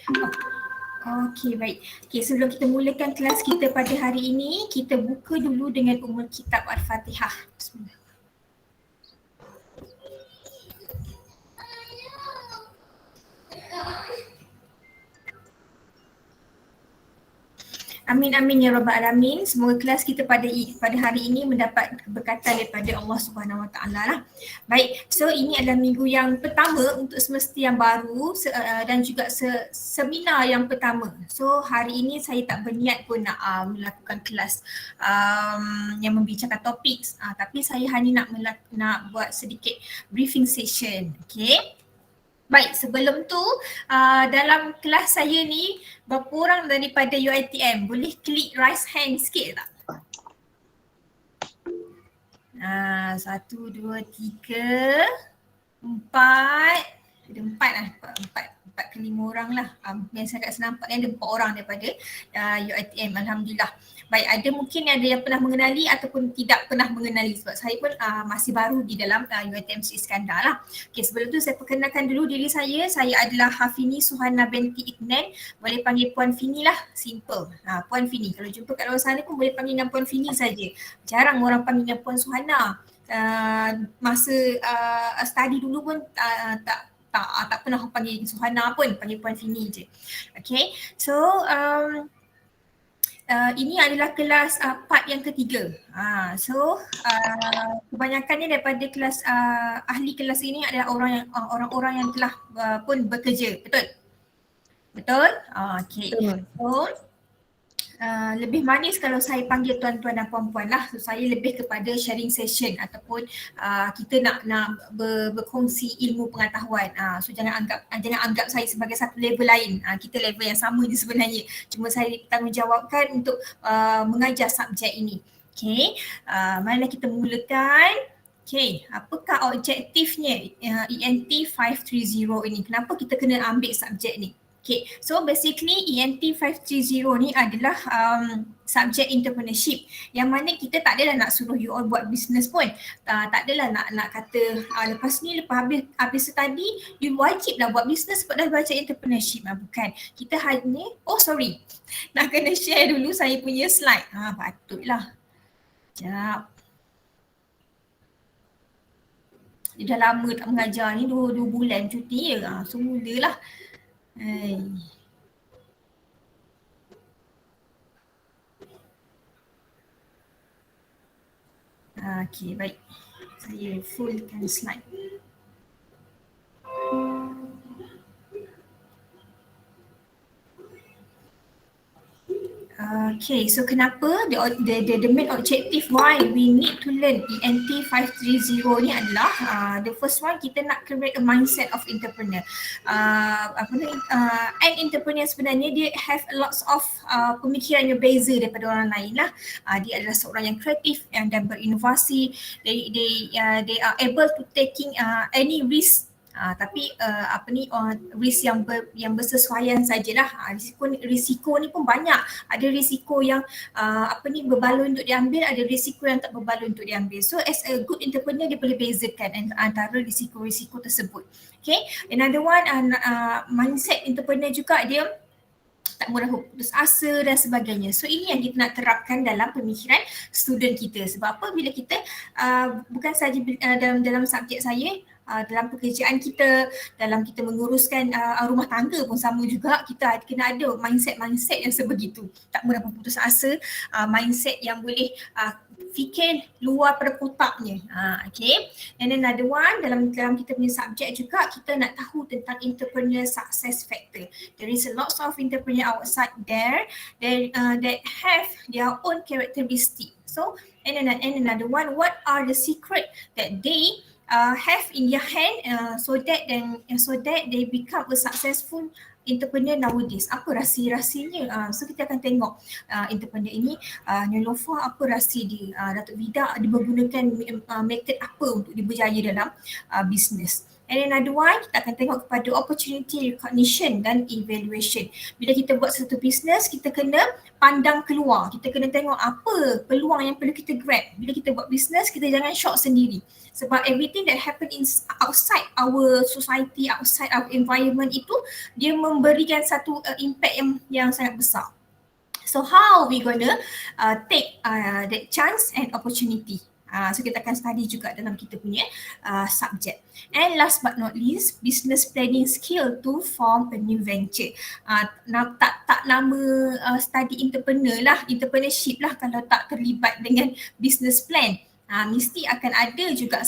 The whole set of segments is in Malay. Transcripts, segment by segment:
Okey, baik. Okey, sebelum kita mulakan kelas kita pada hari ini, kita buka dulu dengan Ummul Kitab Al-Fatihah. Bismillah. Amin amin ya rabbal alamin. Semoga kelas kita pada hari ini mendapat keberkatan daripada Allah Subhanahu Wa Taala lah. Baik, so ini adalah minggu yang pertama untuk semester yang baru dan juga seminar yang pertama. So hari ini saya tak berniat pun nak melakukan kelas yang membicarakan topik, tapi saya hanya nak buat sedikit briefing session. Okay. Baik, sebelum tu dalam kelas saya ni berapa orang daripada UiTM boleh klik raise hand sikit tak? 1, 2, 3, 4, ada 4 lah, 4 ke 5 orang lah. Yang saya kat sana nampak ada 4 orang daripada UiTM, Alhamdulillah. Baik, ada mungkin ada yang pernah mengenali ataupun tidak pernah mengenali sebab saya pun masih baru di dalam UiTM Sri Iskandar lah. Okay, sebelum tu saya perkenalkan dulu diri saya. Saya adalah Hafini Suhana binti Iknan. Boleh panggil Puan Fini lah, simple. Puan Fini. Kalau jumpa kat luar sana pun boleh panggil dengan Puan Fini saja. Jarang orang panggil dengan Puan Suhana. Masa study dulu pun tak pernah panggil Suhana pun, panggil Puan Fini je. Okay, so ini adalah kelas part yang ketiga. Kebanyakannya daripada kelas ahli kelas ini adalah orang-orang yang telah pun bekerja, betul? Betul? Okay. So lebih manis kalau saya panggil tuan-tuan dan puan-puan lah. So, saya lebih kepada sharing session ataupun kita nak berkongsi ilmu pengetahuan. So jangan anggap saya sebagai satu level lain. Kita level yang sama je sebenarnya. Cuma saya bertanggungjawabkan untuk mengajar subjek ini. Okay, marilah kita mulakan. Okay, apakah objektifnya ENT 530 ini? Kenapa kita kena ambil subjek ni? Okay, so basically ENT 530 ni adalah subjek entrepreneurship yang mana kita tak adalah nak suruh you all buat business pun. Tak adalah nak kata lepas habis study you wajib lah buat business sebab dah baca entrepreneurship. Bukan. Kita hanya, nak kena share dulu saya punya slide. Patutlah. Sekejap. Dia dah lama tak mengajar ni, 2 bulan cuti je. So mulalah. Okay, baik. Saya fullkan slide. Okay, so kenapa the main objective why we need to learn ENT 530 ni adalah the first one, kita nak create a mindset of entrepreneur. And entrepreneur sebenarnya dia have lots of pemikiran yang berbeza daripada orang lain lah. Dia adalah seorang yang kreatif dan berinovasi. They are able to taking any risk. Tapi risk yang bersesuaian sajalah. Risiko ni pun banyak. Ada risiko yang berbaloi untuk diambil, ada risiko yang tak berbaloi untuk diambil. So as a good entrepreneur dia boleh bezakan antara risiko-risiko tersebut. Okay, another one mindset entrepreneur juga, dia tak mudah putus asa dan sebagainya. So ini yang kita nak terapkan dalam pemikiran student kita. Sebab apa, bila kita bukan sahaja dalam subjek saya, dalam pekerjaan kita, dalam kita menguruskan rumah tangga pun sama juga, kita kena ada mindset yang sebegitu. Tak mudah putus asa, mindset yang boleh fikir luar pada kotaknya. Okay. And another one, dalam kita punya subjek juga, kita nak tahu tentang entrepreneur success factor. There is a lot of entrepreneur outside there that have their own characteristic. So, and another one, what are the secret that they have in their hand so that they become a successful entrepreneur nowadays. Apa rahsia-rahsianya? So kita akan tengok entrepreneur ini, Nelofa, apa rahsia dia, Datuk Vida dia menggunakan method apa untuk dia berjaya dalam bisnes. And another one, kita akan tengok kepada opportunity recognition dan evaluation. Bila kita buat satu business, kita kena pandang keluar. Kita kena tengok apa peluang yang perlu kita grab. Bila kita buat business, kita jangan shock sendiri. Sebab everything that happen in outside our society, outside our environment itu, dia memberikan satu impact yang sangat besar. So how we gonna take that chance and opportunity? So kita akan study juga dalam kita punya subject. And last but not least, business planning skill to form a new venture. Tak lama study entrepreneur lah, entrepreneurship lah kalau tak terlibat dengan business plan. Mesti akan ada juga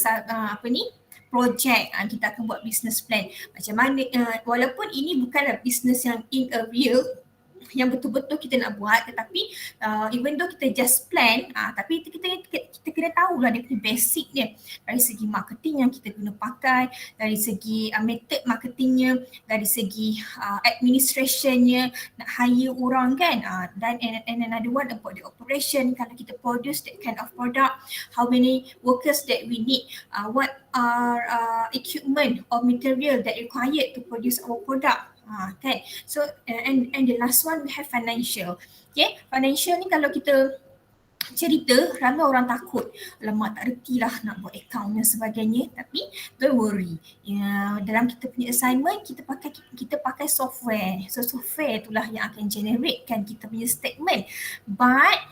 projek, kita akan buat business plan. Macam mana, walaupun ini bukanlah business yang in a real, yang betul-betul kita nak buat, tetapi even though kita just plan, tapi kita kena tahulah dia punya basic dia, dari segi marketing yang kita guna pakai, dari segi method marketingnya, dari segi administrationnya, nak hire orang kan, dan and another one about the operation. Kalau kita produce that kind of product, how many workers that we need, what are equipment or material that required to produce our product. Kan? So and the last one we have financial. Okay, financial ni kalau kita cerita, ramai orang takut, alamak tak reti lah nak buat account dan sebagainya. Tapi don't worry, dalam kita punya assignment kita pakai software. So software itulah yang akan generatekan kita punya statement. But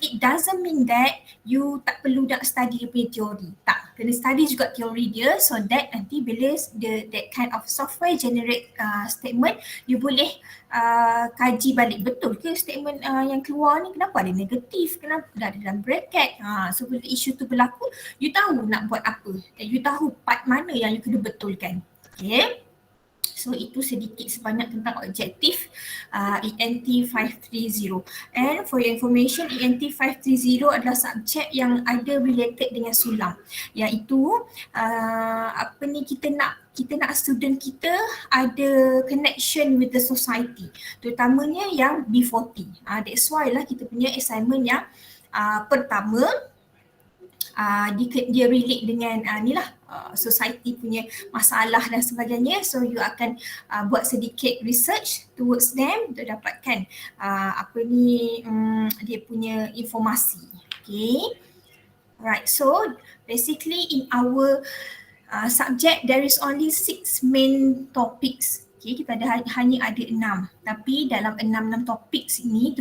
it doesn't mean that you tak perlu nak study dia punya teori. Tak, kena study juga teori dia, so that nanti bila that kind of software generate statement, you boleh kaji balik, betul ke statement yang keluar ni, kenapa ada negatif, kenapa dah ada dalam bracket. So bila isu tu berlaku, you tahu nak buat apa, you tahu part mana yang you kena betulkan. Okay, so itu sedikit sebanyak tentang objektif ENT 530. And for your information, ENT 530 adalah subjek yang ada related dengan sulam, iaitu kita nak student kita ada connection with the society, terutamanya yang B40. That's why lah kita punya assignment yang pertama dia relate dengan society punya masalah dan sebagainya. So you akan buat sedikit research towards them untuk dapatkan dia punya informasi. Okay, right. So basically in our subject there is only 6 main topics. Okay, kita hanya ada 6, tapi dalam 6 topik ini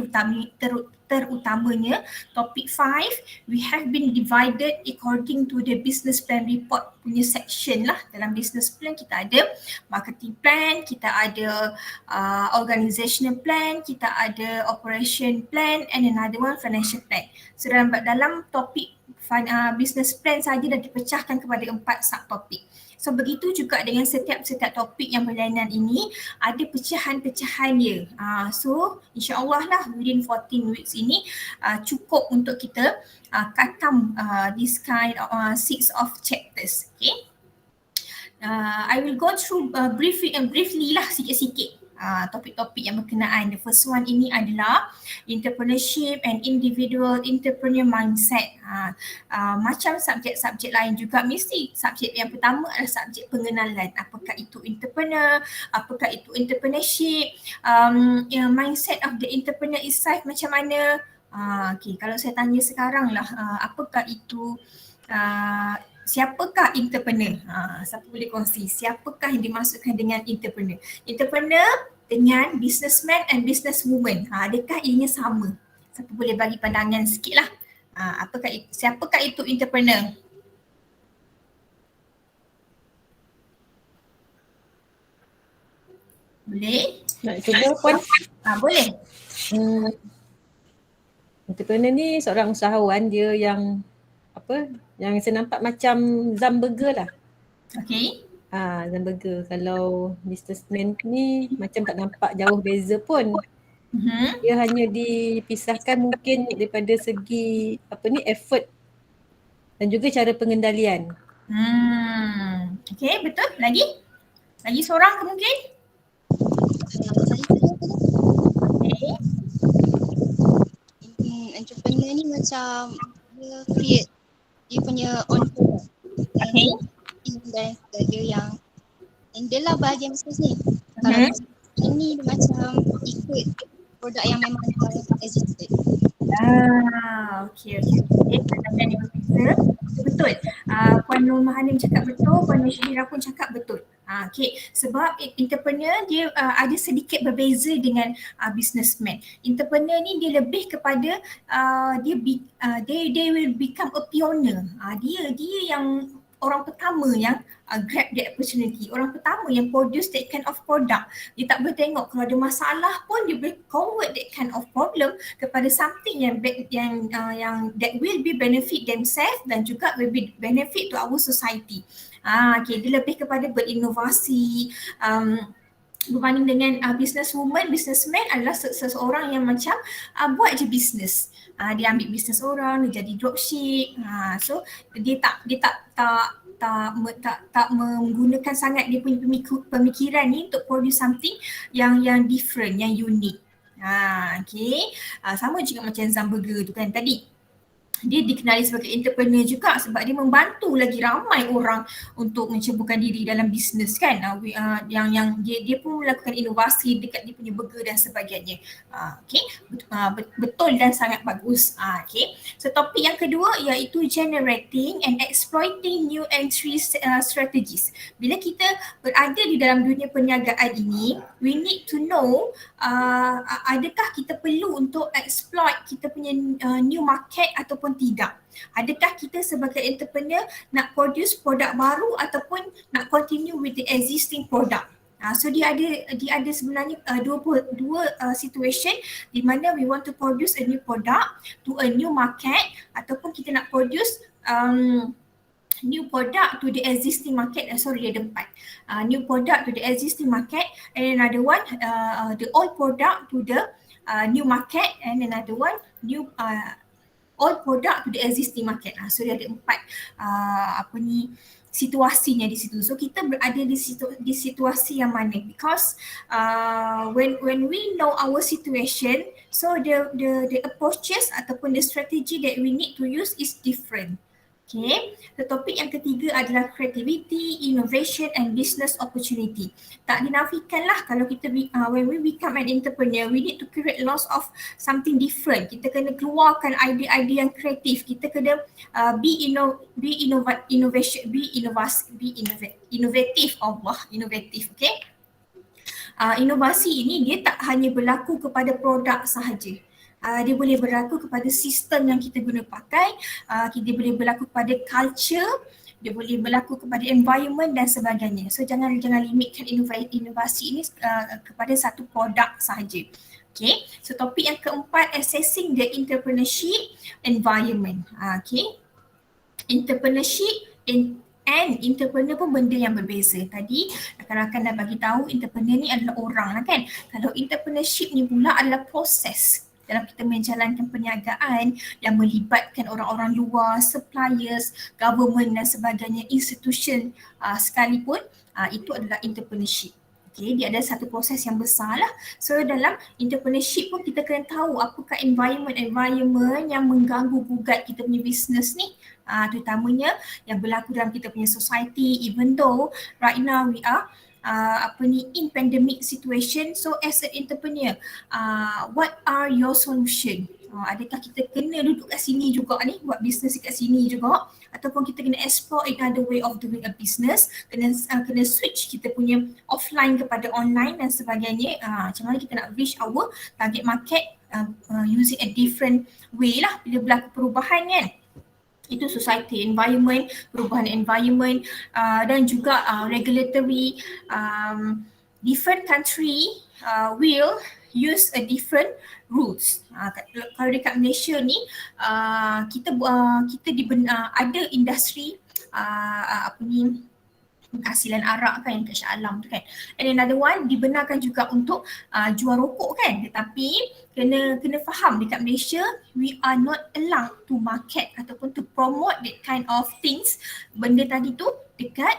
terutamanya topik 5, we have been divided according to the business plan report punya section lah. Dalam business plan kita ada marketing plan, kita ada organizational plan, kita ada operation plan, and another one financial plan. So dalam topik business plan saja dah dipecahkan kepada 4 subtopik. So begitu juga dengan setiap topik yang berlainan ini ada pecahan-pecahan dia. So insyaAllah lah within 14 weeks ini cukup untuk kita khatam this kind of 6 of chapters. Okay, I will go through briefly lah sikit-sikit topik-topik yang berkenaan. The first one ini adalah entrepreneurship and individual entrepreneur mindset. Macam subjek-subjek lain juga, mesti subjek yang pertama adalah subjek pengenalan. Apakah itu entrepreneur, apakah itu entrepreneurship, mindset of the entrepreneur itself macam mana. Okay, kalau saya tanya sekarang lah, apakah itu siapakah entrepreneur? Siapa boleh kongsi siapakah yang dimaksudkan dengan entrepreneur? Entrepreneur dengan businessman and businesswoman, adakah ianya sama? Siapa boleh bagi pandangan sikit lah. Siapakah itu entrepreneur? Boleh? Nak cuba Puan? Boleh. Entrepreneur ni seorang usahawan, dia yang saya nampak macam Zamburger lah. Okay. Zamburger. Kalau businessman ni macam tak nampak jauh beza pun. Dia hanya dipisahkan mungkin daripada segi effort dan juga cara pengendalian. Okay, betul. Lagi seorang ke mungkin? Okay. Entrepreneur ni macam dia create dia punya own product. Okay. marketing dan sebagainya yang dia lah bahagian bisnes ni. Kalau ini dia macam ikut produk yang memang dah existed. Okey. Pandangan dia berbeza. Betul. Puan Nur Mahanim cakap betul, Puan Nur Syahira pun cakap betul. Okey, sebab entrepreneur dia ada sedikit berbeza dengan businessman. Entrepreneur ni dia lebih kepada they will become a pioneer. Dia yang orang pertama yang grab that opportunity. Orang pertama yang produce that kind of product. Dia tak boleh tengok kalau ada masalah pun dia boleh convert that kind of problem kepada something yang that will be benefit themselves dan juga will be benefit to our society. Okay, dia lebih kepada berinovasi. Berbanding dengan businesswoman, businessman adalah seseorang yang macam buat je business. Dia ambil business orang, dia jadi dropship. So dia tak menggunakan sangat dia punya pemikiran ni untuk produce something yang different, yang unik. Okay. Sama juga macam Zamburger tu kan tadi. Dia dikenali sebagai entrepreneur juga sebab dia membantu lagi ramai orang untuk menceburkan diri dalam bisnes kan. Yang dia pun melakukan inovasi dekat dia punya burger dan sebagainya. Okay. Betul dan sangat bagus. Okay. So topik yang kedua iaitu generating and exploiting new entry strategies. Bila kita berada di dalam dunia perniagaan ini, we need to know adakah kita perlu untuk exploit kita punya new market ataupun tidak. Adakah kita sebagai entrepreneur nak produce produk baru ataupun nak continue with the existing product. So dia ada sebenarnya dua situation di mana we want to produce a new product to a new market ataupun kita nak produce new product to the existing market. Sorry, ada empat. New product to the existing market, and another one the old product to the new market, and another one new old product to the existing market. So dia ada empat situasinya di situ. So kita berada di situasi yang mana? Because when we know our situation, so the approaches ataupun the strategy that we need to use is different. Okay, the topik yang ketiga adalah creativity, innovation and business opportunity. Tak dinafikanlah kalau kita when we become an entrepreneur, we need to create lots of something different. Kita kena keluarkan idea-idea yang kreatif. Kita kena be innovative. Okay. Inovasi ini dia tak hanya berlaku kepada produk sahaja. Dia boleh berlaku kepada sistem yang kita guna pakai, dia boleh berlaku kepada culture, dia boleh berlaku kepada environment dan sebagainya. So jangan limitkan inovasi ini kepada satu produk sahaja. Okay, so topik yang keempat, assessing the entrepreneurship environment. Okay, entrepreneurship and entrepreneur pun benda yang berbeza. Tadi rakan-rakan dah bagi tahu entrepreneur ni adalah orang lah kan. Kalau entrepreneurship ni pula adalah proses dalam kita menjalankan perniagaan yang melibatkan orang-orang luar, suppliers, government dan sebagainya, institution sekalipun, itu adalah entrepreneurship. Okay, dia ada satu proses yang besar lah. So dalam entrepreneurship pun kita kena tahu apakah environment yang mengganggu gugat kita punya business ni. Terutamanya yang berlaku dalam kita punya society, even though right now we are in pandemic situation. So as an entrepreneur, what are your solution? Adakah kita kena duduk kat sini juga ni, buat business kat sini juga, ataupun kita kena explore another way of doing a business, kena switch kita punya offline kepada online dan sebagainya. Macam mana kita nak reach our target market using a different way lah bila berlaku perubahan kan. Itu society, environment, perubahan environment dan juga regulatory. Different country will use a different rules. Kalau dekat Malaysia ni kita ada industri penghasilan arak kan yang kat Shah Alam tu kan. And another one dibenarkan juga untuk jual rokok kan. Tetapi kena faham dekat Malaysia we are not allowed to market ataupun to promote that kind of things. Benda tadi tu dekat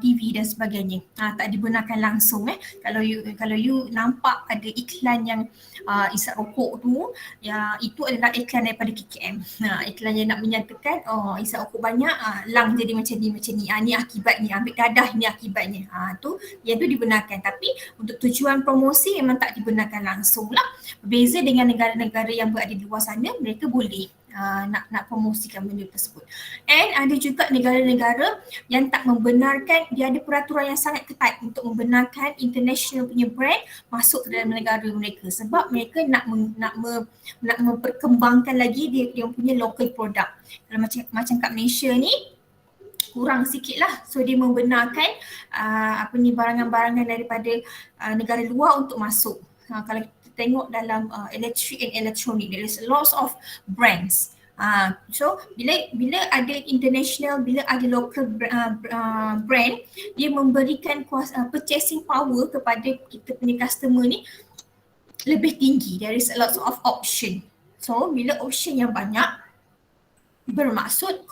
TV dan sebagainya. Tak dibenarkan langsung Kalau you nampak ada iklan yang isap rokok tu, ya itu adalah iklan daripada KKM. Iklan yang nak menyatakan isap rokok banyak, lang jadi macam ni. Ni akibatnya, ambil dadah ni akibatnya. Yang tu dibenarkan, tapi untuk tujuan promosi memang tak dibenarkan langsung lah. Berbeza dengan negara-negara yang berada di luar sana, mereka boleh nak promosikan benda tersebut. And ada juga negara-negara yang tak membenarkan, dia ada peraturan yang sangat ketat untuk membenarkan international punya brand masuk ke dalam negara mereka, sebab mereka nak memperkembangkan lagi dia punya local product. Kalau macam kat Malaysia ni kurang sikit lah, so dia membenarkan barangan-barangan daripada negara luar untuk masuk. Kalau kita tengok dalam electric and electronic, there is lots of brands. So bila ada international, bila ada local brand, dia memberikan purchasing power kepada kita punya customer ni lebih tinggi. There is a lot of option. So bila option yang banyak, bermaksud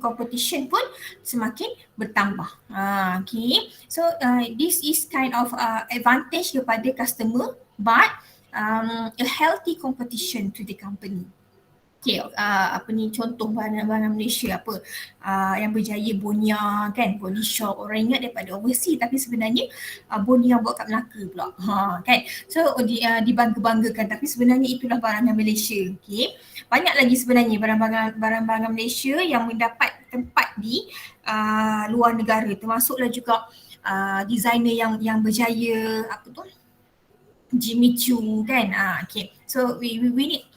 competition pun semakin bertambah. Okay. So this is kind of advantage kepada customer, but a healthy competition to the company. Okay, contoh barang-barang Malaysia yang berjaya Bonia kan, Body Shop, orang ingat daripada overseas tapi sebenarnya Bonia buat kat Melaka pula, kan. So dibangga-banggakan tapi sebenarnya itulah barangan Malaysia. Okay, banyak lagi sebenarnya barang-barang Malaysia yang mendapat tempat di luar negara, termasuklah juga designer yang berjaya, Jimmy Choo kan. Okay, so we need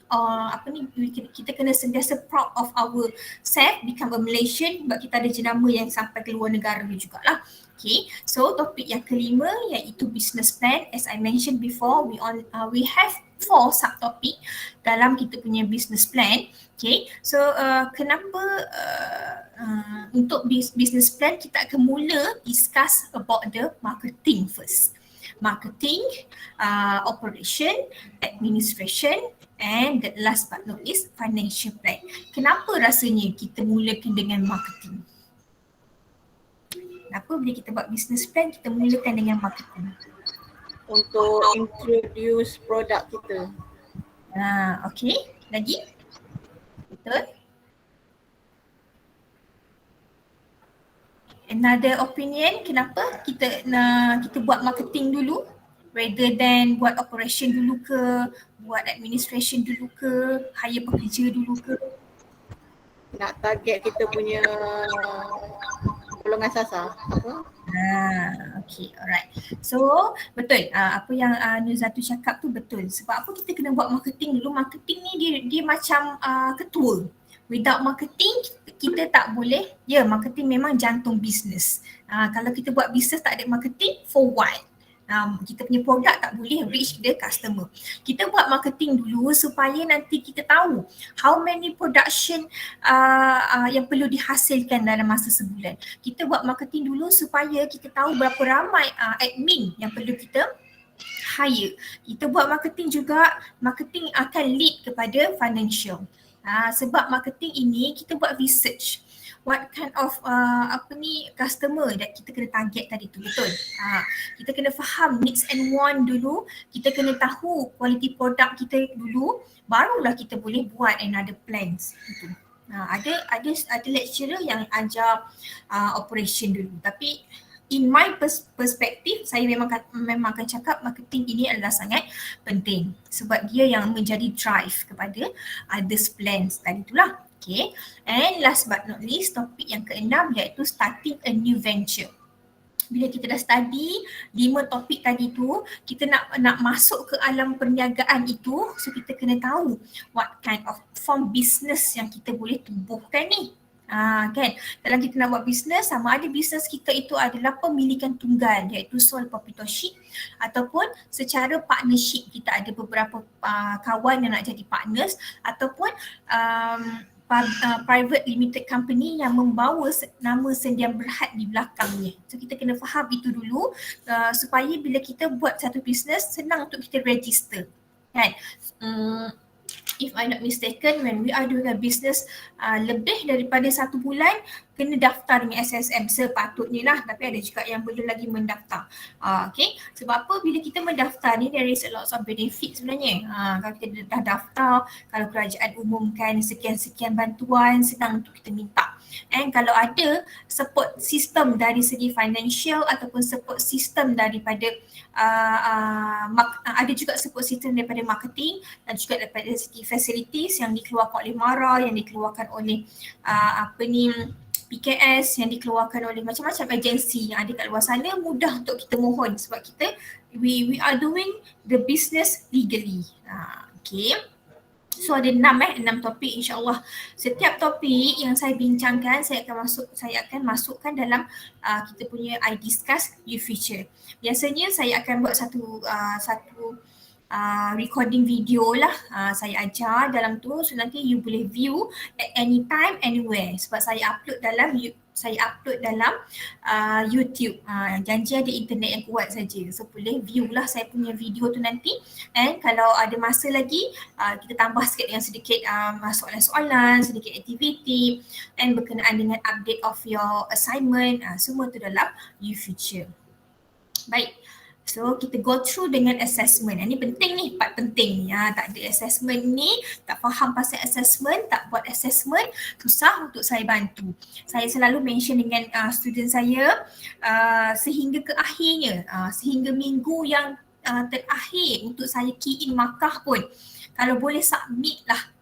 kita kena sentiasa proud of our self, become a Malaysian, sebab kita ada jenama yang sampai ke luar negara jugalah. Okay, so topik yang kelima iaitu business plan. As I mentioned before, we have 4 subtopik dalam kita punya business plan. Okay, so kenapa untuk business plan kita akan mula discuss about the marketing first. Marketing, operation, administration, and the last but not least, financial plan. Kenapa rasanya kita mulakan dengan marketing? Kenapa bila kita buat business plan, kita mulakan dengan marketing? Untuk introduce produk kita. Okay, lagi? Betul? Another opinion, kenapa kita buat marketing dulu rather than buat operation dulu ke, buat administration dulu ke, hire pekerja dulu ke? Nak target kita punya golongan sasar. Okay, alright. So betul, apa yang Nuzatu cakap tu betul. Sebab apa kita kena buat marketing dulu? Marketing ni dia macam ketua. Without marketing, kita tak boleh. Marketing memang jantung bisnes. Kalau kita buat bisnes tak ada marketing, for what? Kita punya produk tak boleh reach the customer. Kita buat marketing dulu supaya nanti kita tahu how many production yang perlu dihasilkan dalam masa sebulan. Kita buat marketing dulu supaya kita tahu berapa ramai admin yang perlu kita hire. Kita buat marketing juga, marketing akan lead kepada financial. Sebab marketing ini kita buat research. What kind of customer that kita kena target tadi tu, betul? Kita kena faham needs and want dulu, kita kena tahu quality produk kita dulu, barulah kita boleh buat another plans gitu. Ada lecturer yang ajar operation dulu, tapi in my perspective, saya memang akan cakap marketing ini adalah sangat penting sebab dia yang menjadi drive kepada others plans tadi itulah. Okay, and last but not least, topik yang keenam iaitu starting a new venture. Bila kita dah study 5 topik tadi tu, kita nak masuk ke alam perniagaan itu, so kita kena tahu what kind of form business yang kita boleh tubuhkan ni. Kan, dalam kita nak buat bisnes, sama ada bisnes kita itu adalah pemilikan tunggal iaitu sole proprietorship, ataupun secara partnership, kita ada beberapa kawan yang nak jadi partners, ataupun private limited company yang membawa nama Sendian Berhad di belakangnya. So kita kena faham itu dulu supaya bila kita buat satu bisnes senang untuk kita register, kan. if I'm not mistaken, when we are doing a business lebih daripada 1 bulan, kena daftar dengan SSM sepatutnya lah, tapi ada juga yang belum lagi mendaftar. Okay, sebab apa, bila kita mendaftar ni there is a lot of benefit sebenarnya. Kalau kita dah daftar, kalau kerajaan umumkan sekian-sekian bantuan, senang untuk kita minta. And kalau ada support system dari segi financial ataupun support system daripada ada juga support system daripada marketing dan juga daripada segi facilities yang dikeluarkan oleh MARA, yang dikeluarkan oleh PKS, yang dikeluarkan oleh macam-macam agensi yang ada kat luar sana, mudah untuk kita mohon sebab kita we are doing the business legally. Okay. So ada 6 topik, insyaAllah. Setiap topik yang saya bincangkan saya akan masukkan dalam kita punya I Discuss You Future. Biasanya saya akan buat satu recording video lah, saya ajar dalam tu, so nanti you boleh view at any time, anywhere, sebab saya upload dalam YouTube. Janji ada internet yang kuat saja, so boleh view lah saya punya video tu nanti. And kalau ada masa lagi, kita tambah sikit dengan sedikit soalan-soalan, sedikit aktiviti, and berkenaan dengan update of your assignment, semua tu dalam You Future. Baik. So kita go through dengan assessment. Ini penting ni, part penting ni. Tak ada assessment ni, tak faham pasal assessment, tak buat assessment, susah untuk saya bantu. Saya selalu mention dengan student saya sehingga ke akhirnya, sehingga minggu yang terakhir untuk saya key in markah pun, kalau boleh submit lah.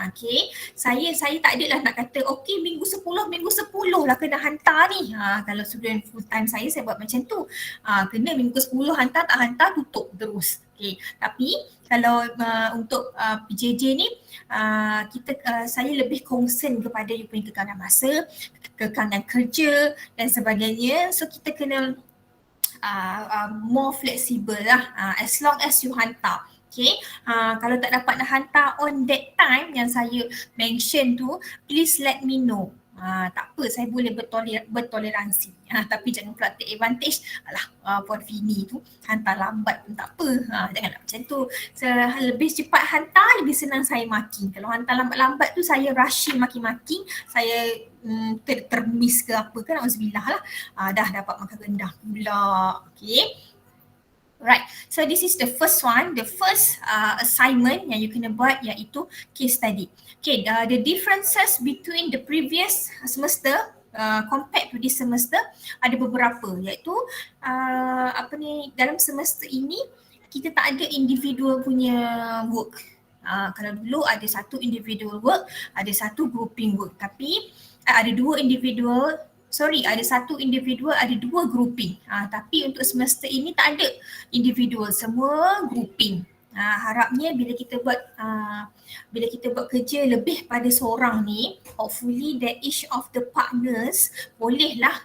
Okay, saya tak adalah nak kata okay minggu 10 lah kena hantar ni. Kalau student full time saya buat macam tu. Kena minggu 10 hantar, tak hantar tutup terus. Okay, tapi kalau untuk PJJ ni saya lebih concern kepada you punya kekangan masa, kekangan kerja dan sebagainya. So kita kena more flexible lah, as long as you hantar. Okay, kalau tak dapat nak hantar on that time yang saya mention tu, please let me know. Tak apa, saya boleh bertoleransi. Tapi jangan pula take advantage. Puan Fini tu hantar lambat pun tak apa. Janganlah macam tu. Lebih cepat hantar, lebih senang saya maki. Kalau hantar lambat-lambat tu saya rushing maki-maki, saya termiss ke apa kan, auzubillah lah. Dah dapat makan rendah pula. Okay. Right, so this is the first one, the first assignment yang you kena buat, iaitu case study. Okay, the differences between the previous semester compared to this semester ada beberapa, iaitu dalam semester ini kita tak ada individual punya work. Kalau dulu ada satu individual work, ada satu grouping work, tapi ada satu individual, ada 2 grouping. Tapi untuk semester ini tak ada individual, semua grouping. Harapnya bila kita buat kerja lebih pada seorang ni, hopefully that each of the partners bolehlah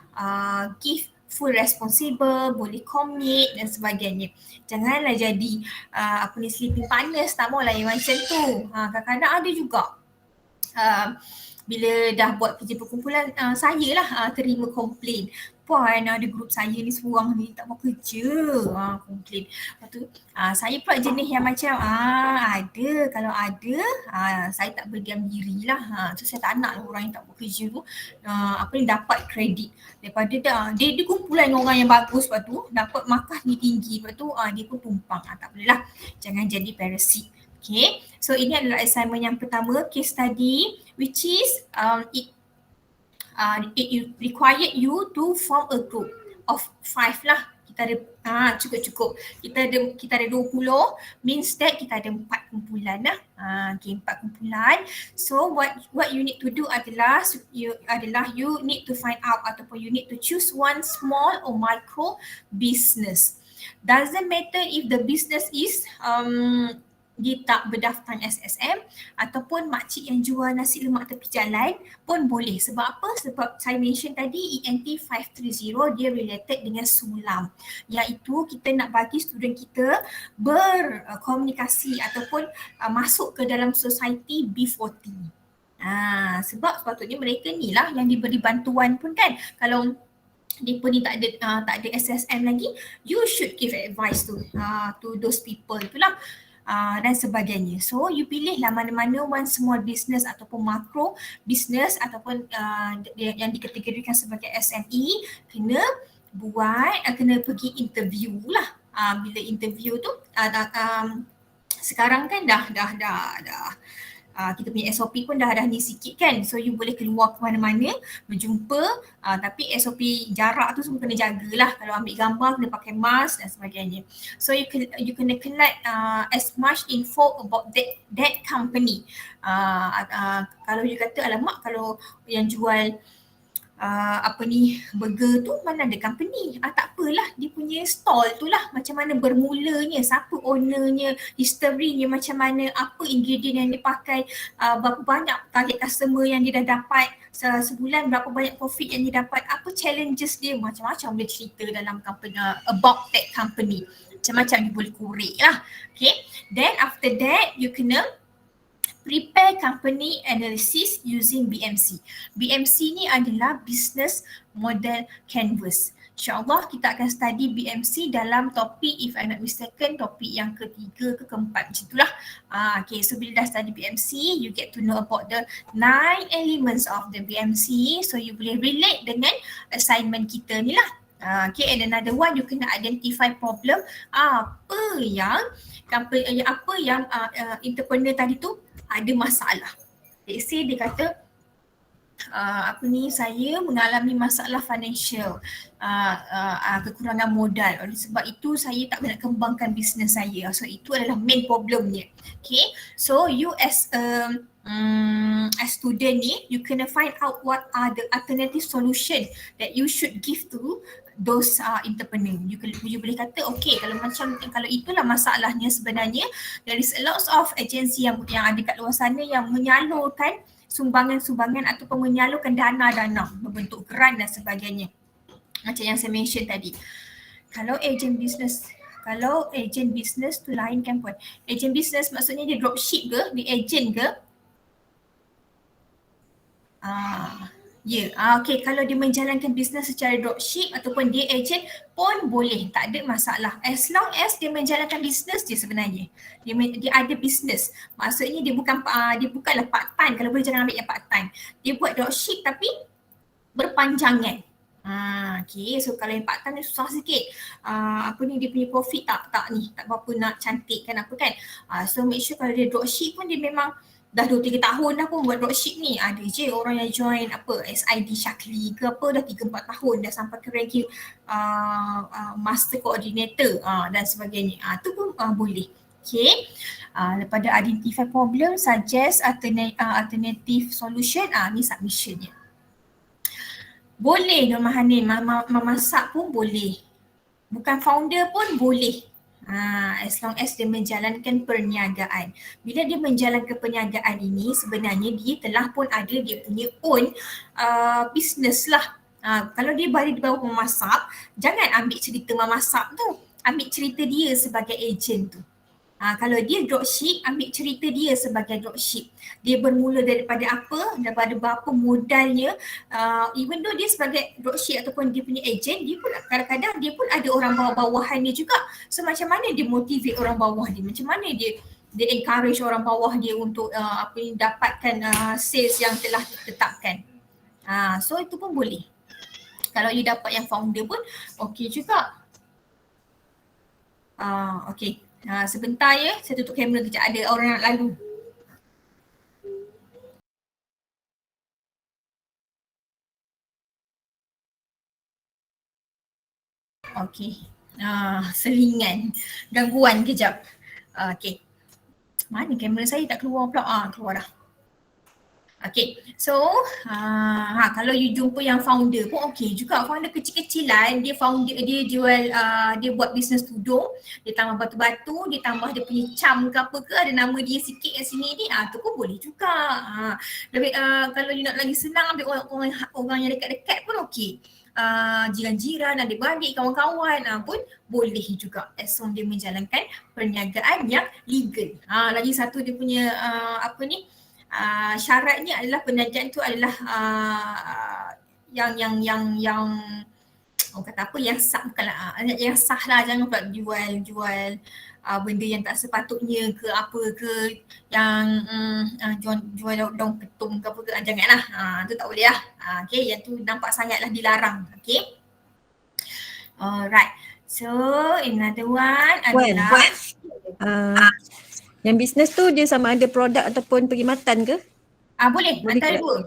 give full responsible, boleh commit dan sebagainya. Janganlah jadi sleeping partners, tak maulah yang macam tu. Kadang-kadang ada juga bila dah buat kerja perkumpulan, saya lah terima komplain. Puan, ada grup saya ni seorang ni tak mau kerja, komplain. Lepas tu saya pula jenis yang macam ada, kalau ada saya tak berdiam diri lah. So saya tak nak lah orang yang tak buat kerja tu dapat kredit daripada dia kumpulan dengan orang yang bagus, lepas tu dapat markah ni tinggi, lepas tu dia pun tumpang. Tak boleh lah, jangan jadi parasit. Okay, so ini adalah assignment yang pertama, case study, which is it required you to form a group of 5 lah. Kita ada cukup. Kita ada 20, means that kita ada 4 kumpulan lah. Okay, 4 kumpulan. So what you need to do adalah you need to find out ataupun you need to choose one small or micro business. Doesn't matter if the business is dia tak berdaftar SSM ataupun makcik yang jual nasi lemak tepi jalan pun boleh. Sebab apa? Sebab saya mention tadi ENT 530 dia related dengan sulam, iaitu kita nak bagi student kita berkomunikasi ataupun masuk ke dalam society B40. Sebab sepatutnya mereka ni lah yang diberi bantuan pun kan. Kalau dia pun ni tak ada SSM lagi, you should give advice to those people itulah. dan sebagainya. So you pilihlah mana-mana one small business ataupun macro business ataupun yang dikategorikan sebagai SME, kena buat, kena pergi interview lah. Bila interview tu sekarang kan dah kita punya SOP pun dah ni sikit kan. So you boleh keluar ke mana-mana, berjumpa, tapi SOP jarak tu semua kena jagalah. Kalau ambil gambar kena pakai mask dan sebagainya. So you kena collect as much info about that company. Kalau you kata alamak, kalau yang jual burger tu mana ada company, tak apalah, dia punya stall tu lah, macam mana bermulanya, siapa ownernya, history-nya macam mana, apa ingredient yang dia pakai, berapa banyak target customer yang dia dah dapat sebulan, berapa banyak profit yang dia dapat, apa challenges dia, macam-macam dia cerita dalam company, about that company, macam-macam dia boleh korek lah. Okay, then after that you kena prepare company analysis using BMC. BMC ni adalah business model canvas. InsyaAllah kita akan study BMC dalam topik, if I'm not mistaken, topik yang ketiga ke keempat macam itulah. Okay, so bila dah study BMC, you get to know about the 9 elements of the BMC. So you boleh relate dengan assignment kita ni lah. Okay, and another one, you kena identify problem, apa yang entrepreneur tadi tu ada masalah. Let's say dia kata saya mengalami masalah financial, kekurangan modal. Oleh sebab itu saya tak nak kembangkan bisnes saya. So itu adalah main problemnya. Okay, so you as student ni, you kena find out what are the alternative solution that you should give to those entrepreneur. You boleh kata okay, kalau itulah masalahnya, sebenarnya there is a lot of agency yang ada kat luar sana yang menyalurkan sumbangan-sumbangan ataupun menyalurkan dana-dana berbentuk grant dan sebagainya. Macam yang saya mention tadi. Kalau agent business tu lain kan pun. Agent business maksudnya dia dropship ke, dia agent ke? Okay, kalau dia menjalankan bisnes secara dropship ataupun dia agent pun boleh, tak ada masalah. As long as dia menjalankan bisnes dia sebenarnya. Dia ada bisnes. Maksudnya dia bukanlah part time, kalau boleh jangan ambil yang part time. Dia buat dropship tapi berpanjangan. Okay, so kalau yang part time ni susah sikit. Dia punya profit tak berapa nak cantik kan apa kan. So make sure kalau dia dropship pun dia memang dah 2-3 tahun dah pun buat dropship ni. Ada je orang yang join SID Shakli ke apa dah 3-4 tahun dah sampai ke ranking master coordinator dan sebagainya. Tu pun boleh. Okay. Lepas dah identify problem, suggest alternative solution, ni submissionnya. Boleh Nur Mahanin, memasak pun boleh. Bukan founder pun boleh. As long as dia menjalankan perniagaan. Bila dia menjalankan perniagaan ini, sebenarnya dia telah pun ada dia punya own business lah. Kalau dia baru di bawah memasak, jangan ambil cerita memasak tu. Ambil cerita dia sebagai agent tu. Kalau dia dropship, ambil cerita dia sebagai dropship. Dia bermula daripada berapa modalnya. Even though dia sebagai dropship ataupun dia punya agent, dia pun kadang-kadang dia pun ada orang bawah-bawahan dia juga. So macam mana dia motivate orang bawah dia? Macam mana dia encourage orang bawah dia untuk dapatkan sales yang telah ditetapkan. So itu pun boleh. Kalau you dapat yang founder pun okey juga. Okay. Sebentar ya, saya tutup kamera kejap, ada orang nak lalu. Okay. Selingan, gangguan kejap. Okay. Mana kamera saya tak keluar pula? Keluar dah. Okay, so kalau you jumpa yang founder pun okey juga. Founder kecil-kecilan, dia jual, dia buat bisnes tudung, dia tambah batu-batu, dia tambah dia punya cam ke apa ke, ada nama dia sikit kat sini ni, tu pun boleh juga. Kalau you nak lagi senang, ambil orang yang dekat-dekat pun okey. Jiran-jiran, adik-beradik, kawan-kawan pun boleh juga, as long dia menjalankan perniagaan yang legal. Lagi satu dia punya syaratnya adalah perniagaan tu adalah yang orang kata apa, yang sah, bukanlah yang sah lah. Jangan pula jual benda yang tak sepatutnya ke apa ke, yang jual daun ketum ke apa ke, janganlah. Tu tak boleh lah. Okay, yang tu nampak sangatlah dilarang. Okay. Alright. So another one adalah Yang bisnes tu dia sama ada produk ataupun perkhidmatan ke? boleh Boleh antara ke? dua.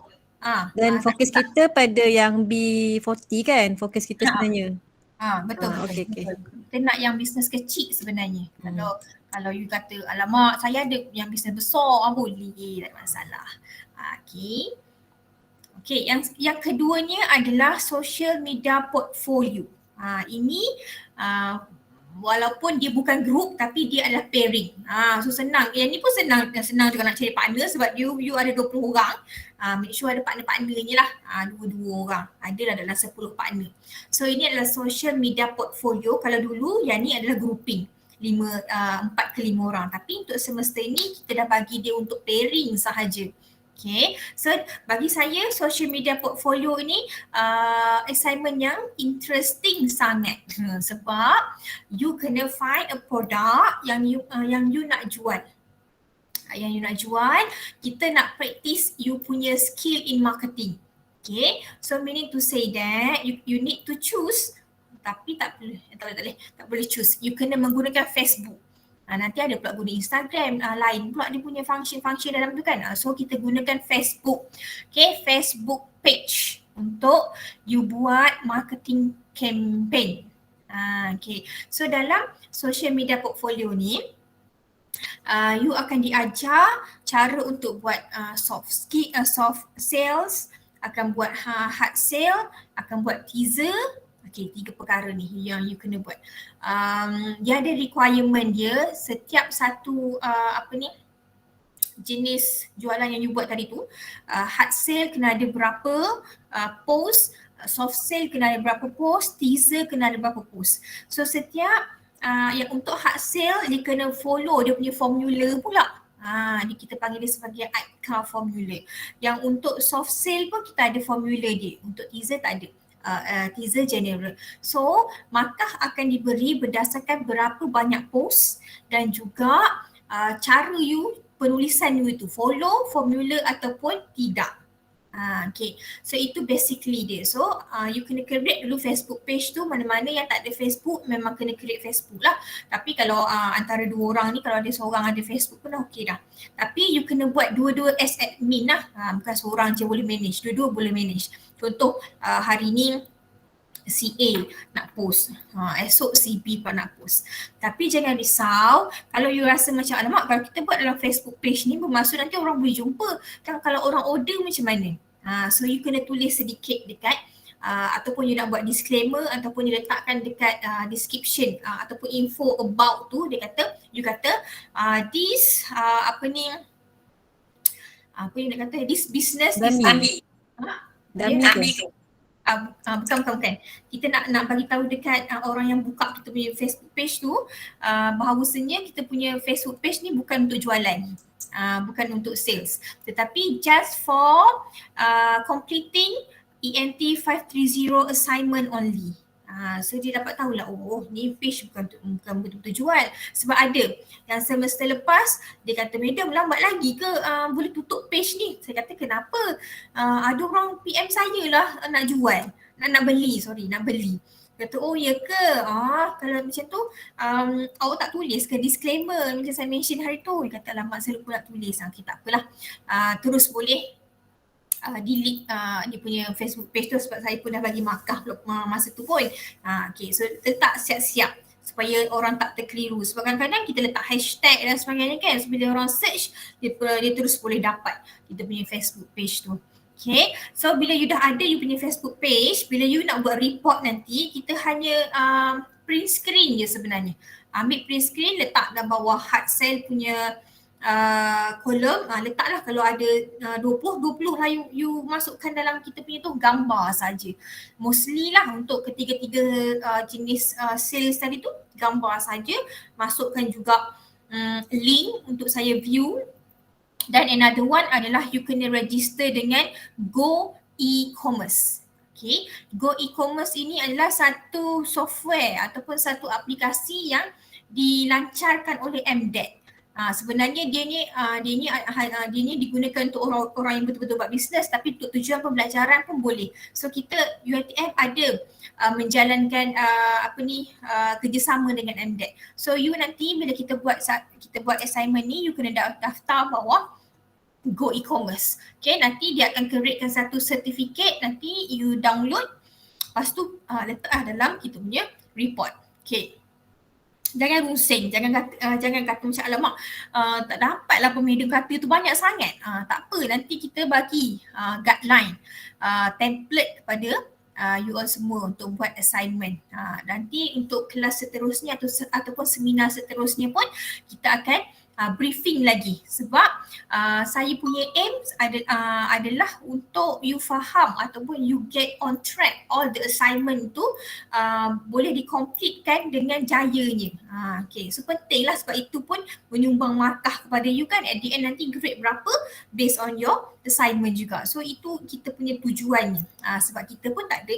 Dan fokus kita pada yang B40 kan? Fokus kita sebenarnya. Betul. Okay. Kita nak yang bisnes kecil sebenarnya. Kalau you kata alamak saya ada yang bisnes besar, boleh, tak ada masalah. Okay, yang keduanya adalah social media portfolio. Ini walaupun dia bukan group tapi dia adalah pairing. So senang. Yang ni pun senang juga nak cari partner sebab you ada 20 orang. Make sure ada partner-partnernya lah. 2 orang. Adalah dalam 10 partner. So ini adalah social media portfolio. Kalau dulu yang ni adalah grouping. 4 ke 5 orang. Tapi untuk semester ini kita dah bagi dia untuk pairing sahaja. Okay, so bagi saya social media portfolio ini assignment yang interesting sangat sebab you kena find a product yang you nak jual. Yang you nak jual, kita nak practice you punya skill in marketing. Okay, so meaning to say that you need to choose, tapi tak boleh choose. You kena menggunakan Facebook. Nanti ada pula guna Instagram, lain pula dia punya function dalam tu kan. So kita gunakan Facebook. Okay, Facebook page untuk you buat marketing campaign. Okay, so dalam social media portfolio ni, you akan diajar cara untuk buat soft sales, akan buat hard sale, akan buat teaser. Okay, 3 perkara ni yang you kena buat. Dia ada requirement dia, setiap satu jenis jualan yang you buat tadi tu, hard sale kena ada berapa post, soft sale kena ada berapa post, teaser kena ada berapa post. So setiap yang untuk hard sale dia kena follow dia punya formula pula. Kita panggil dia sebagai ICA formula. Yang untuk soft sale pun kita ada formula dia. Untuk teaser tak ada. Teaser general. So markah akan diberi berdasarkan berapa banyak post dan juga cara you, penulisan you itu follow formula ataupun tidak. Okay, so itu basically dia. So you kena create dulu Facebook page tu. Mana-mana yang tak ada Facebook memang kena create Facebook lah. Tapi kalau antara 2 orang ni, kalau ada seorang ada Facebook pun okey dah. Tapi you kena buat dua-dua as admin lah. Bukan seorang je boleh manage, dua-dua boleh manage. Contoh hari ni si A nak post, esok si B pun nak post. Tapi jangan risau kalau you rasa macam alamak kalau kita buat dalam Facebook page ni bermaksud nanti orang boleh jumpa. Kan kalau orang order macam mana? So you kena tulis sedikit dekat ataupun you nak buat disclaimer ataupun you letakkan dekat description ataupun info about tu, you kata this this business is bukan. Kita nak bagi tahu dekat orang yang buka kita punya Facebook page tu bahawasanya kita punya Facebook page ni bukan untuk jualan. Bukan untuk sales, tetapi just for completing ENT 530 assignment only. So dia dapat tahulah, ni page bukan betul-betul jual. Sebab ada yang semester lepas dia kata, madam lambat lagi ke boleh tutup page ni? Saya kata kenapa? Ada orang PM saya lah nak jual, nak beli. Kata ya ke? Kalau macam tu awak tak tulis ke disclaimer macam saya mention hari tu? Dia kata alamak saya lupa nak tulis. Okay, tak apalah. Terus boleh delete dia punya Facebook page tu sebab saya pun dah bagi markah masa tu pun. Okay, so letak siap-siap supaya orang tak terkeliru. Sebab kadang-kadang kita letak hashtag dan sebagainya kan. So bila orang search, dia terus boleh dapat kita punya Facebook page tu. Okay, so bila you dah ada you punya Facebook page, bila you nak buat report nanti, kita hanya print screen je sebenarnya. Ambil print screen, letak dalam bawah hard sell punya kolom, letaklah kalau ada 20 lah you masukkan dalam kita punya tu gambar saja. Mostly lah untuk ketiga-tiga jenis sales tadi tu gambar saja. Masukkan juga link untuk saya view. Dan another one adalah you kena register dengan Go E-commerce. Okay, Go E-commerce ini adalah satu software ataupun satu aplikasi yang dilancarkan oleh MDEC. Sebenarnya dia ni digunakan untuk orang yang betul-betul buat bisnes, tapi untuk tujuan pembelajaran pun boleh. So kita UiTM ada menjalankan kerjasama dengan MDEC. So you nanti bila kita buat assignment ni, you kena daftar bawah Go E-commerce. Okay, nanti dia akan createkan satu sertifikat, nanti you download, lepas tu letak dalam kita punya report. Okay. Jangan rusing, jangan kata macam alamak tak dapatlah pemedium kata tu banyak sangat. Tak apa, nanti kita bagi guideline, template kepada you all semua untuk buat assignment. Nanti untuk kelas seterusnya ataupun seminar seterusnya pun kita akan briefing lagi, sebab saya punya aim adalah untuk you faham ataupun you get on track all the assignment tu boleh dikompletkan dengan jayanya. Okay, so penting lah, sebab itu pun menyumbang markah kepada you kan, at the end nanti grade berapa based on your assignment juga. So itu kita punya tujuannya, sebab kita pun tak ada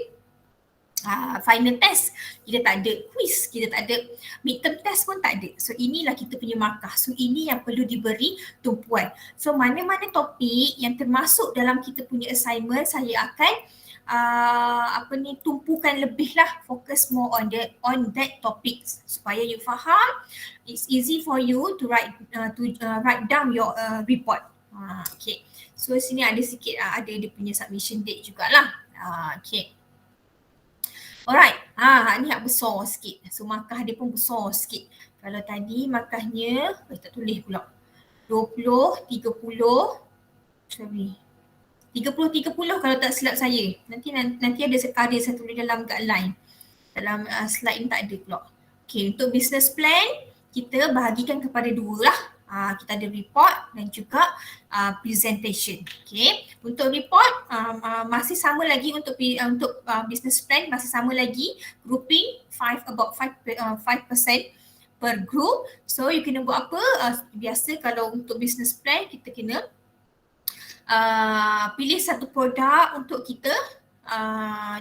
final test, kita tak ada quiz, kita tak ada midterm test pun tak ada. So inilah kita punya markah. So ini yang perlu diberi tumpuan. So mana-mana topik yang termasuk dalam kita punya assignment, saya akan tumpukan lebih lah, fokus more on that topic supaya you faham. It's easy for you to write down your report. Okay. So sini ada sikit ada dia punya submission date jugalah. Okay. Alright, ni hak besar sikit. So markah dia pun besar sikit. Kalau tadi markahnya, tak tulis pula. 20, 30, sorry. 30 kalau tak silap saya. Nanti ada saya tulis dalam guideline. Dalam slide ni tak ada pula. Okay, untuk business plan, kita bahagikan kepada dua lah. Kita ada report dan juga presentation. Okay. Untuk report masih sama lagi untuk business plan, masih sama lagi grouping about 5% per group. So you kena buat apa? Biasa kalau untuk business plan kita kena pilih satu produk untuk kita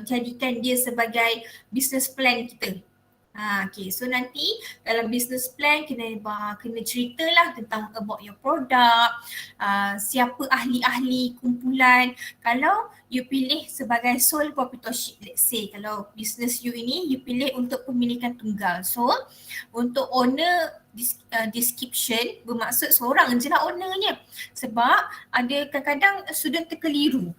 jadikan dia sebagai business plan kita. Okay, so nanti dalam business plan kena ceritalah tentang about your product, siapa ahli-ahli kumpulan. Kalau you pilih sebagai sole proprietorship, let's say kalau business you ini you pilih untuk pemilikan tunggal. So untuk owner description bermaksud seorang je lah ownernya, sebab ada kadang-kadang student terkeliru.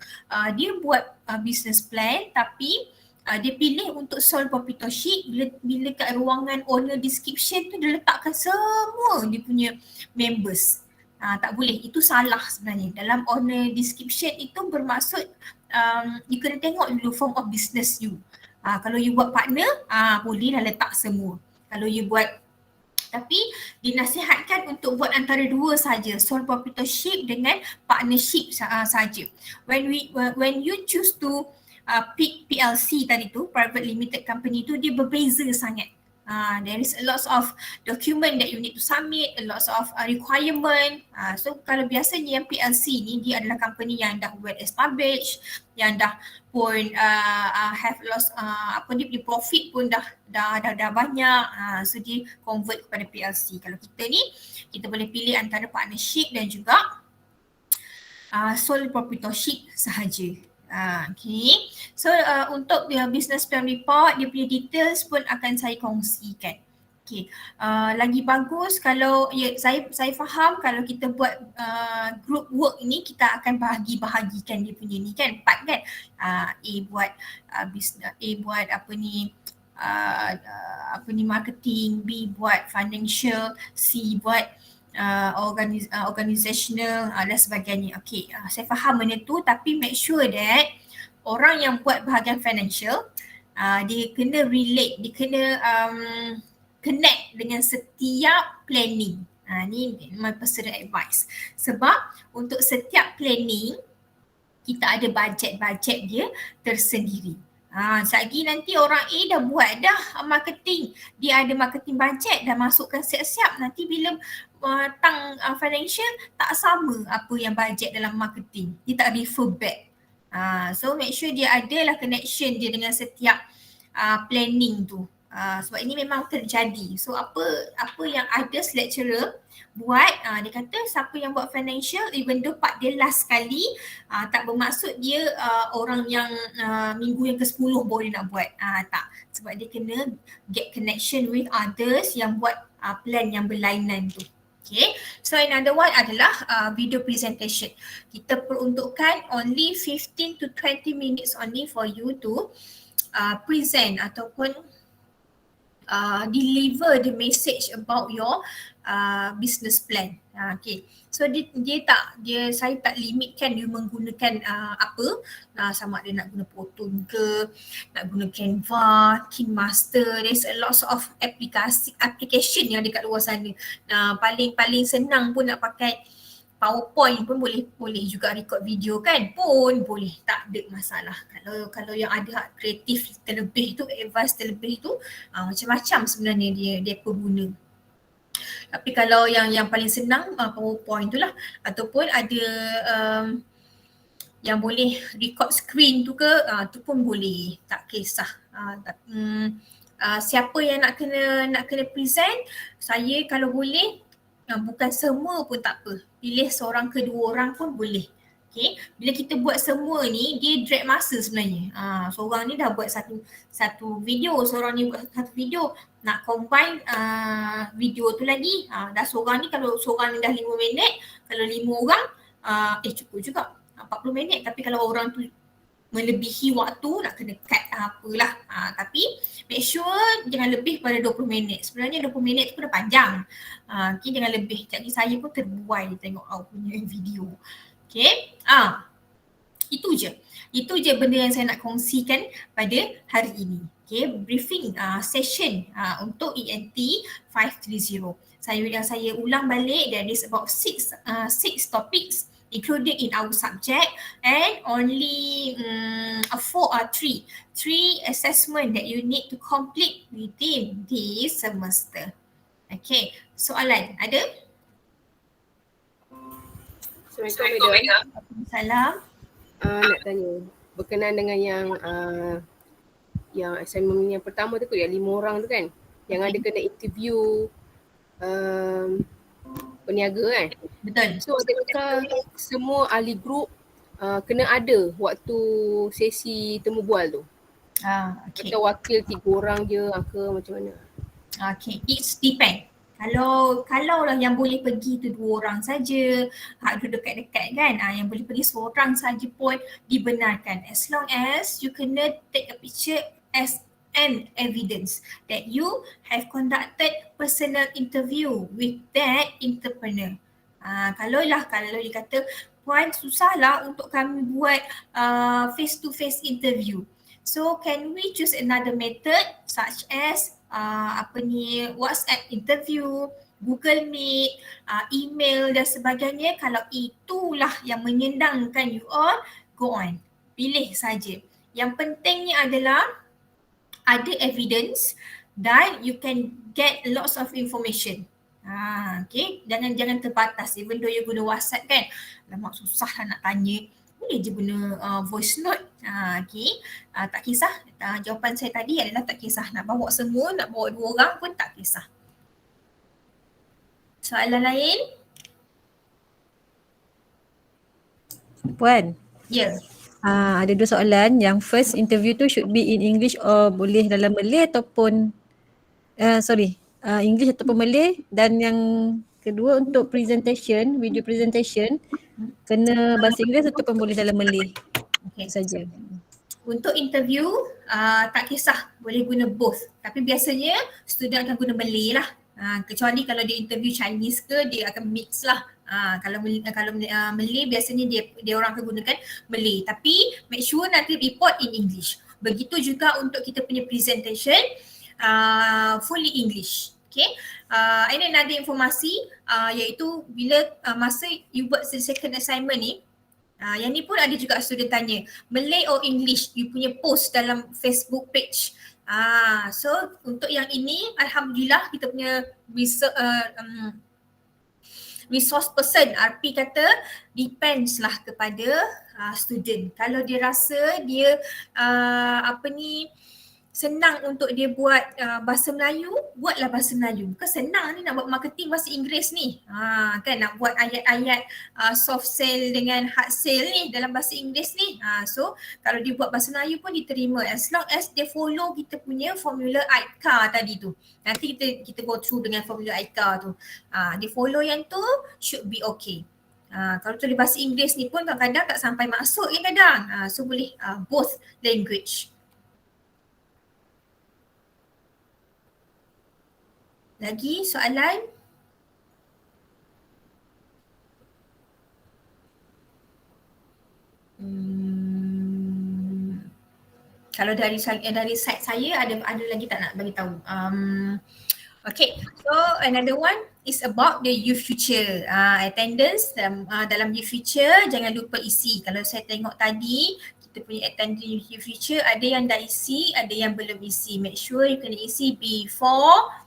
Dia buat business plan tapi dia pilih untuk sole proprietorship, bila kat ruangan owner description tu dia letakkan semua dia punya members. Tak boleh, itu salah sebenarnya. Dalam owner description itu bermaksud you kena tengok dulu form of business you. Kalau you buat partner, bolehlah letak semua. Kalau you buat, tapi dinasihatkan untuk buat antara dua saja, sole proprietorship dengan partnership saja. When you choose to PLC tadi tu, private limited company tu, dia berbeza sangat. There is a lot of document that you need to submit, a lot of requirement. So kalau biasanya yang PLC ni dia adalah company yang dah well established, yang dah pun have lost dia profit pun dah banyak. So dia convert kepada PLC. Kalau kita ni, kita boleh pilih antara partnership dan juga sole proprietorship sahaja. Okay. So untuk business plan report, dia punya details pun akan saya kongsikan. Okay. Lagi bagus kalau saya faham kalau kita buat group work ni, kita akan bahagikan dia punya ni kan, part kan. A buat marketing, B buat financial, C buat organizational dan sebagainya. Okay, saya faham benda tu, tapi make sure that orang yang buat bahagian financial dia kena relate, dia kena connect dengan setiap planning. Ni my personal advice. Sebab untuk setiap planning kita ada budget dia tersendiri. Lagi nanti orang A dah buat dah marketing, dia ada marketing budget, dah masukkan siap-siap. Nanti bila financial tak sama apa yang budget dalam marketing, dia tak refer back. So make sure dia adalah connection dia dengan setiap planning tu. Sebab ini memang terjadi. So apa yang others lecturer buat, dia kata siapa yang buat financial even though part dia last sekali, tak bermaksud dia orang yang minggu yang ke-10 boleh nak buat. Tak. Sebab dia kena get connection with others yang buat plan yang berlainan tu. Okay, so another one adalah video presentation. Kita peruntukkan only 15 to 20 minutes only for you to present ataupun deliver the message about your business plan. Okay, so saya tak limitkan you menggunakan apa, sama ada nak guna Proton ke, nak guna Canva, KineMaster. There's a lot of application yang dekat luar sana. Paling senang pun nak pakai PowerPoint pun boleh juga record video kan pun boleh, tak ada masalah. Kalau yang ada kreatif terlebih tu, advance terlebih tu, macam-macam sebenarnya dia pengguna. Tapi kalau yang paling senang PowerPoint tu lah, ataupun ada yang boleh record screen tu ke, tu pun boleh, tak kisah. Siapa yang nak kena present, saya kalau boleh bukan semua pun tak apa. Pilih seorang ke dua orang pun boleh. Okay. Bila kita buat semua ni, dia drag masa sebenarnya. Seorang ni dah buat satu video, seorang ni buat satu video. Nak combine video tu lagi. Dah seorang ni, kalau seorang ni dah 5 minit, kalau 5 orang, cukup juga. 40 minit. Tapi kalau orang tu melebihi waktu, nak kena cut apalah. Tapi make sure jangan lebih pada 20 minit. Sebenarnya 20 minit tu pun dah panjang. Okay, jangan lebih. Jadi saya pun terbuai tengok punya video. Okay. Itu je benda yang saya nak kongsikan pada hari ini. Okay, briefing session untuk ENT 530. Saya ulang balik, there is about 6 topics included in our subject, and only 3 assessment that you need to complete within this semester. Okay, soalan ada? Assalamualaikum Madam. Salam. Nak tanya berkenaan dengan yang assignment yang pertama tu yang 5 orang tu kan, yang ada kena interview peniaga kan. Betul. So adakah semua ahli grup kena ada waktu sesi temu bual tu? Okay. Atau wakil 3 orang je ke macam mana? Okay, it depend. Kalau lah yang boleh pergi tu 2 orang saja, duduk dekat-dekat kan, yang boleh pergi seorang saja pun dibenarkan, as long as you kena take a picture as an evidence that you have conducted personal interview with that entrepreneur. Kalau dia kata, Puan susahlah untuk kami buat face to face interview. So can we choose another method such as WhatsApp interview, Google Meet, email dan sebagainya. Kalau itulah yang menyendangkan you all, go on. Pilih saja. Yang pentingnya adalah ada evidence dan you can get lots of information. Okay, jangan terbatas. Even though you guna WhatsApp kan, lama susah lah nak tanya, boleh je guna voice note. Okay, tak kisah. Jawapan saya tadi adalah tak kisah. Nak bawa semua, nak bawa 2 orang pun tak kisah. Soalan lain? Puan. Ya. Ada 2 soalan. Yang first, interview tu should be in English or boleh dalam Malay ataupun English ataupun Malay. Dan yang kedua untuk presentation, video presentation, kena bahasa Inggeris ataupun boleh dalam Malay. Okay. Saja. Untuk interview, tak kisah, boleh guna both. Tapi biasanya student akan guna Malay lah. Kecuali kalau dia interview Chinese ke, dia akan mix lah. Kalau Malay biasanya dia orang akan gunakan Malay. Tapi make sure nanti report in English. Begitu juga untuk kita punya presentation, fully English. Okay. Ini ada informasi iaitu bila masa you buat second assignment ni, yang ni pun ada juga student tanya, Malay or English you punya post dalam Facebook page. So untuk yang ini alhamdulillah kita punya resource person, RP kata depends lah kepada student. Kalau dia rasa dia senang untuk dia buat bahasa Melayu, buatlah bahasa Melayu. Bukan senang ni nak buat marketing bahasa Inggeris ni. Kan nak buat ayat-ayat soft sell dengan hard sell ni dalam bahasa Inggeris ni. So kalau dia buat bahasa Melayu pun diterima as long as dia follow kita punya formula AIDCA tadi tu. Nanti kita go through dengan formula AIDCA tu. Dia follow yang tu should be okay. Kalau tulis bahasa Inggeris ni pun kadang-kadang tak sampai maksud kadang. So boleh both language. Lagi soalan? Kalau dari side saya ada lagi tak nak bagi tahu? Okay, so another one is about the youth future. Attendance dalam youth future jangan lupa isi. Kalau saya tengok tadi kita punya attendance youth future ada yang dah isi, ada yang belum isi. Make sure you kena isi before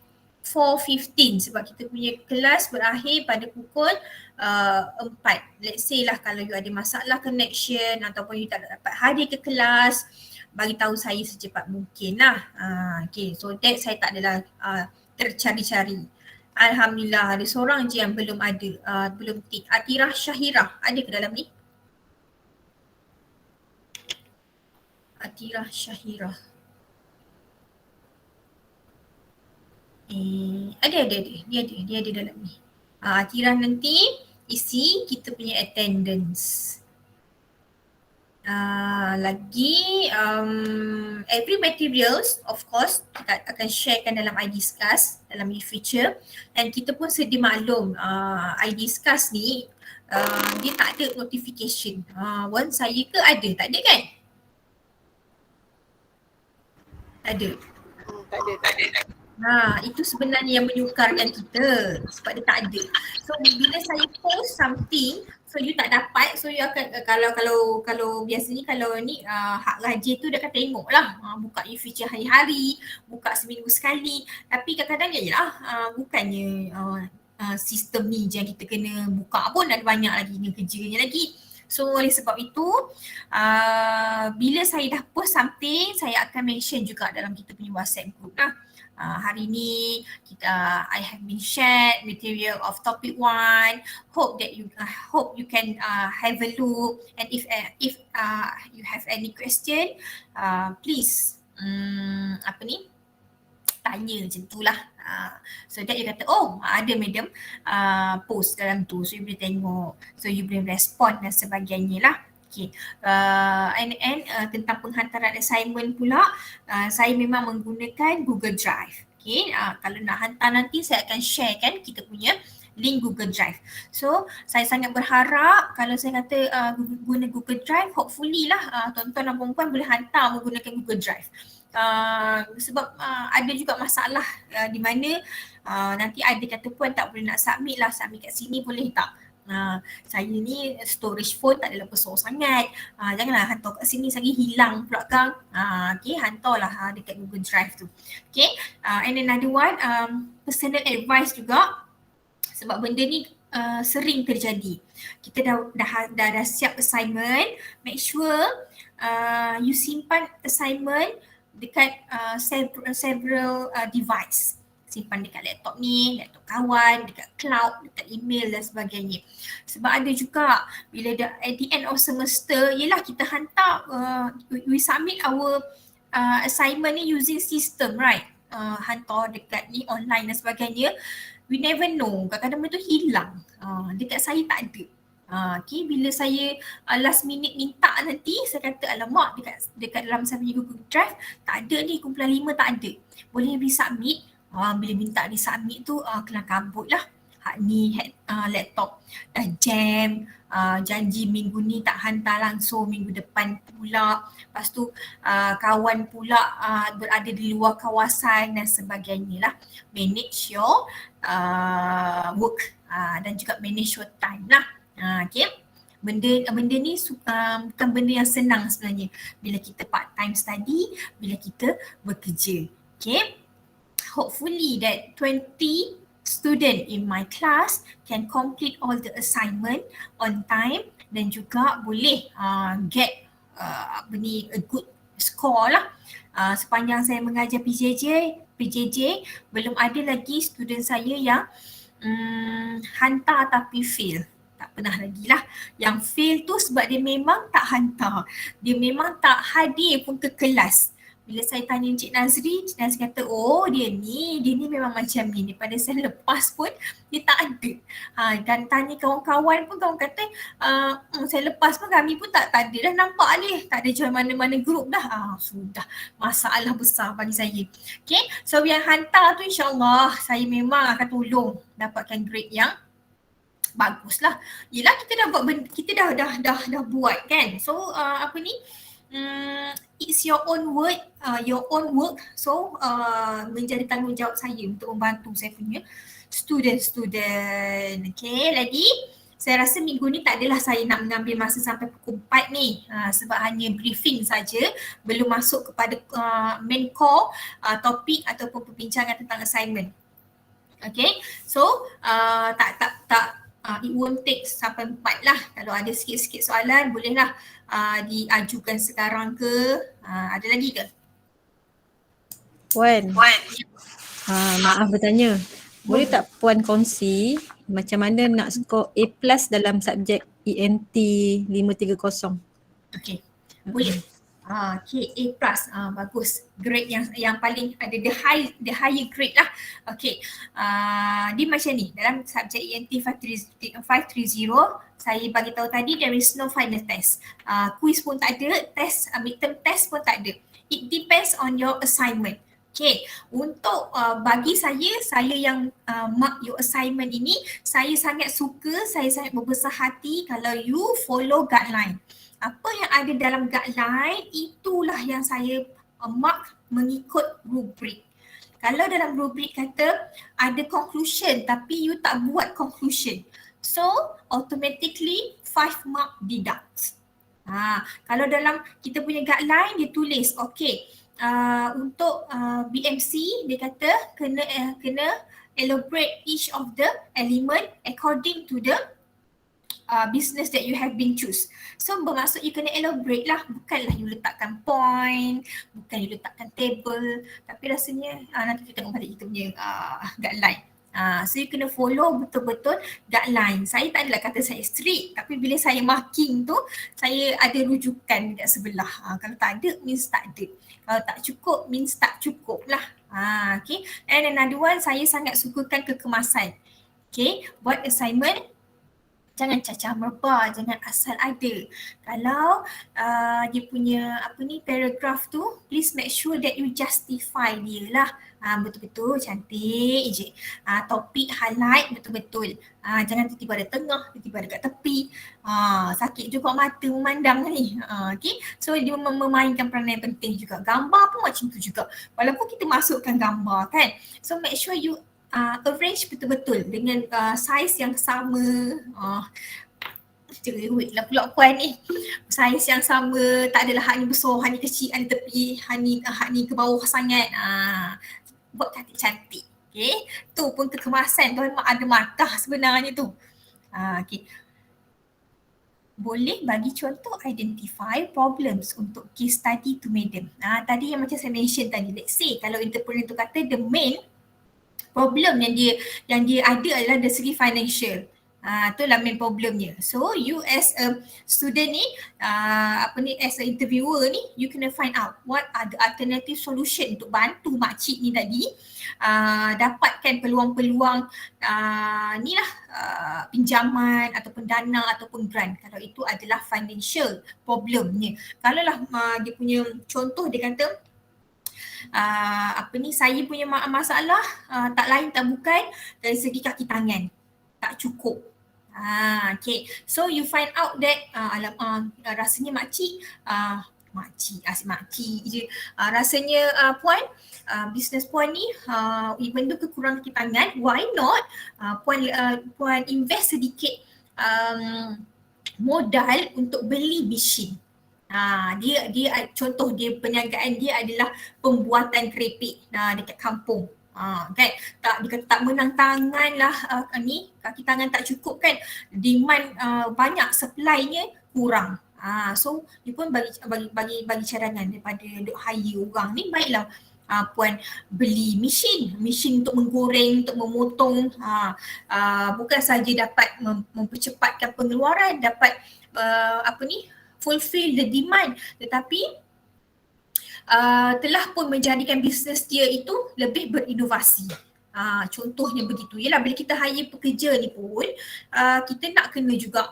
4:15 sebab kita punya kelas berakhir pada pukul 4. Let's say lah kalau you ada masalah connection ataupun you tak dapat hadir ke kelas, bagi tahu saya secepat mungkin lah. Okay, so that saya tak adalah tercari-cari. Alhamdulillah ada seorang je yang belum ada, belum tik. Atirah Syahirah ada ke dalam ni? Atirah Syahirah. Ada. Dia ada dalam ni. Atirah nanti isi kita punya attendance. Lagi every materials of course kita akan sharekan dalam iDiscuss dalam new feature, dan kita pun sedia maklum iDiscuss ni dia tak ada notification. Wan saya ke ada? Tak ada kan? Tak ada. Tak ada. Itu sebenarnya yang menyukarkan kita sebab dia tak ada. So bila saya post something, so you tak dapat, so you akan kalau biasanya kalau ni hak rajin tu dia akan tengok lah, buka you feature hari-hari, buka seminggu sekali. Tapi kadang-kadang bukannya sistem ni je yang kita kena buka pun, ada banyak lagi kerjanya lagi. So oleh sebab itu bila saya dah post something, saya akan mention juga dalam kita punya WhatsApp group lah. Hari ni I have been shared material of topic 1. Hope you can have a look, and if you have any question, please tanya macam tu lah. So that you kata ada madam post dalam tu, so you boleh tengok, so you boleh respon dan sebagainya lah. Okay. Tentang penghantaran assignment pula, saya memang menggunakan Google Drive. Okay. Kalau nak hantar nanti saya akan share kan kita punya link Google Drive. So saya sangat berharap kalau saya kata guna Google Drive, hopefully lah tuan-tuan dan puan-puan boleh hantar menggunakan Google Drive. Sebab ada juga masalah di mana nanti ada kata puan tak boleh nak submit kat sini, boleh tak? Saya ni storage phone tak adalah besar sangat, janganlah hantar kat sini lagi hilang pula kan. Okay, hantarlah dekat Google Drive tu. Okay, and another one, personal advice juga, sebab benda ni sering terjadi. Kita dah siap assignment, make sure you simpan assignment dekat several device. Simpan dekat laptop ni, laptop kawan, dekat cloud, dekat email dan sebagainya. Sebab ada juga bila at the end of semester, yelah kita hantar, we submit our assignment ni using system, right? Hantar dekat ni online dan sebagainya. We never know, kadang-kadang benda tu hilang. Dekat saya tak ada. Okay, bila saya last minute minta nanti, saya kata alamak dekat dalam saya punya Google Drive tak ada ni, kumpulan 5 tak ada. Boleh submit. Bila minta di submit tu kelang kabut lah. Hak ni laptop dah jam, janji minggu ni tak hantar langsung, minggu depan pula. Lepas tu kawan pula berada di luar kawasan dan sebagainya lah. Manage your work dan juga manage your time lah. Okay. Benda ni bukan benda yang senang sebenarnya bila kita part time study, bila kita bekerja. Okay. Hopefully that 20 student in my class can complete all the assignment on time dan juga boleh get a good score lah. Sepanjang saya mengajar PJJ belum ada lagi student saya yang hantar tapi fail. Tak pernah lagi lah. Yang fail tu sebab dia memang tak hantar. Dia memang tak hadir pun ke kelas. Bila saya tanya Cik Nazri kata, oh dia ni memang macam ni. Daripada saya lepas pun dia tak ada. Dan tanya kawan-kawan pun kawan kata, saya lepas pun kami pun tak ada dah nampak ni. Tak ada join mana-mana grup dah. Sudah masalah besar bagi saya. Okay, so yang hantar tu insyaAllah saya memang akan tolong dapatkan grade yang bagus lah. Yelah kita dah buat kita dah buat kan. So it's your own work, so menjadi tanggungjawab saya untuk membantu saya punya student. Okay, lagi saya rasa minggu ni tak adalah saya nak mengambil masa sampai pukul 4 ni, sebab hanya briefing saja, belum masuk kepada main core topik ataupun perbincangan tentang assignment. Okay, so it won't take sampai 4 lah. Kalau ada sikit-sikit soalan bolehlah diajukan sekarang ke. Ada lagi ke? Puan. Maaf bertanya. Boleh tak Puan kongsi macam mana nak skor A+ dalam subjek ENT 530? Okay, boleh. Okay, A+, bagus. Grade yang paling ada the higher grade lah. Okay, dia macam ni. Dalam subjek ENT 530, saya bagi tahu tadi there is no final test. Quiz pun tak ada, midterm test pun tak ada. It depends on your assignment. Okay, untuk bagi saya yang mark your assignment ini, saya sangat suka, saya sangat berbesar hati kalau you follow guideline. Apa yang ada dalam guideline itulah yang saya mark mengikut rubrik. Kalau dalam rubrik kata ada conclusion tapi you tak buat conclusion, so automatically 5 mark deduct. Kalau dalam kita punya guideline dia tulis okay, untuk BMC dia kata kena elaborate each of the element according to the business that you have been choose. So bermaksud you kena elaborate lah, bukanlah you letakkan point, bukan you letakkan table, tapi rasanya nanti kita tengok balik kita punya guideline. So you kena follow betul-betul guideline. Saya tak adalah kata saya strict, tapi bila saya marking tu saya ada rujukan dekat sebelah. Kalau tak ada means tak ada. Kalau tak cukup means tak cukup lah. Okay. And another one, saya sangat sukakan kekemasan. Okay, buat assignment jangan cacah merbah, jangan asal ada. Kalau dia punya paragraph tu, please make sure that you justify dia lah. Betul-betul cantik je. Topik highlight betul-betul. Jangan tiba-tiba ada tengah, tiba-tiba ada kat tepi. Sakit juga mata memandang ni. Okay. So dia memainkan peranan yang penting juga. Gambar pun macam tu juga. Walaupun kita masukkan gambar kan. So make sure you arrange betul-betul dengan saiz yang sama. Cerewet lah pula Puan ni. Saiz yang sama, tak adalah hak ni besar, hak ni kecil, hak ni tepi, hak ni ke bawah sangat. Buat cantik-cantik. Okay. Tu pun kekemasan tu ada markah sebenarnya tu. Okay. Boleh bagi contoh identify problems untuk case study to madam. Tadi yang macam saya mention tadi, let's say kalau entrepreneur tu kata the main problem yang dia ada adalah dari segi financial. Itulah main problemnya. So you as a student ni, as a interviewer ni, you kena find out what are the alternative solution untuk bantu makcik ni tadi dapatkan peluang-peluang pinjaman ataupun dana ataupun grant. Kalau itu adalah financial problemnya. Kalau lah dia punya contoh dia kata saya punya masalah tak lain tak bukan dari segi kaki tangan, tak cukup. Okay, so you find out that rasanya makcik asyik makcik je. Rasanya Puan, business Puan ni even tu kekurangan kaki tangan, why not Puan invest sedikit modal untuk beli mesin. Dia contoh dia perniagaan dia adalah pembuatan keripik dekat kampung. Kan tak dia kata tak menang tangan lah ni kaki tangan tak cukup kan, demand banyak, supply-nya kurang. So dia pun bagi cadangan daripada duk hire orang ni, baiklah puan beli mesin untuk menggoreng, untuk memotong, bukan saja dapat mempercepatkan pengeluaran, dapat fulfill the demand, tetapi telah pun menjadikan bisnes dia itu lebih berinovasi. Contohnya begitu. Yalah, bila kita hire pekerja ni pun kita nak kena juga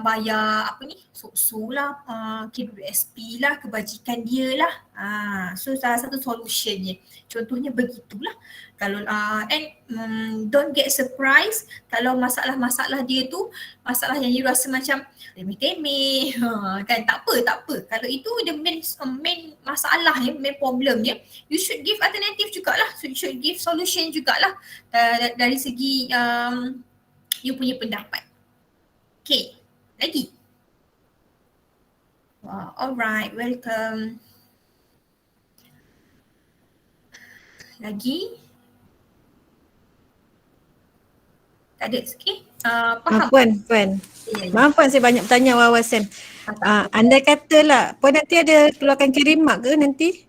bayar SOSO lah, KWSP lah, kebajikan dia lah. So salah satu solutionnya. Contohnya begitulah. Kalau don't get surprised kalau masalah-masalah dia tu masalah yang you rasa macam remeh-temeh, kan tak apa. Kalau itu the main masalah ya, main problem ya, you should give alternative jugalah, you should give solution jugalah dari segi you punya pendapat. Okay, lagi. Wow, alright, welcome. Lagi? Tak ada, okay. Faham? Puan. Maaf Puan, saya banyak bertanya awal-awal Sam. Andai katalah Puan nanti ada keluarkan carry mark ke nanti?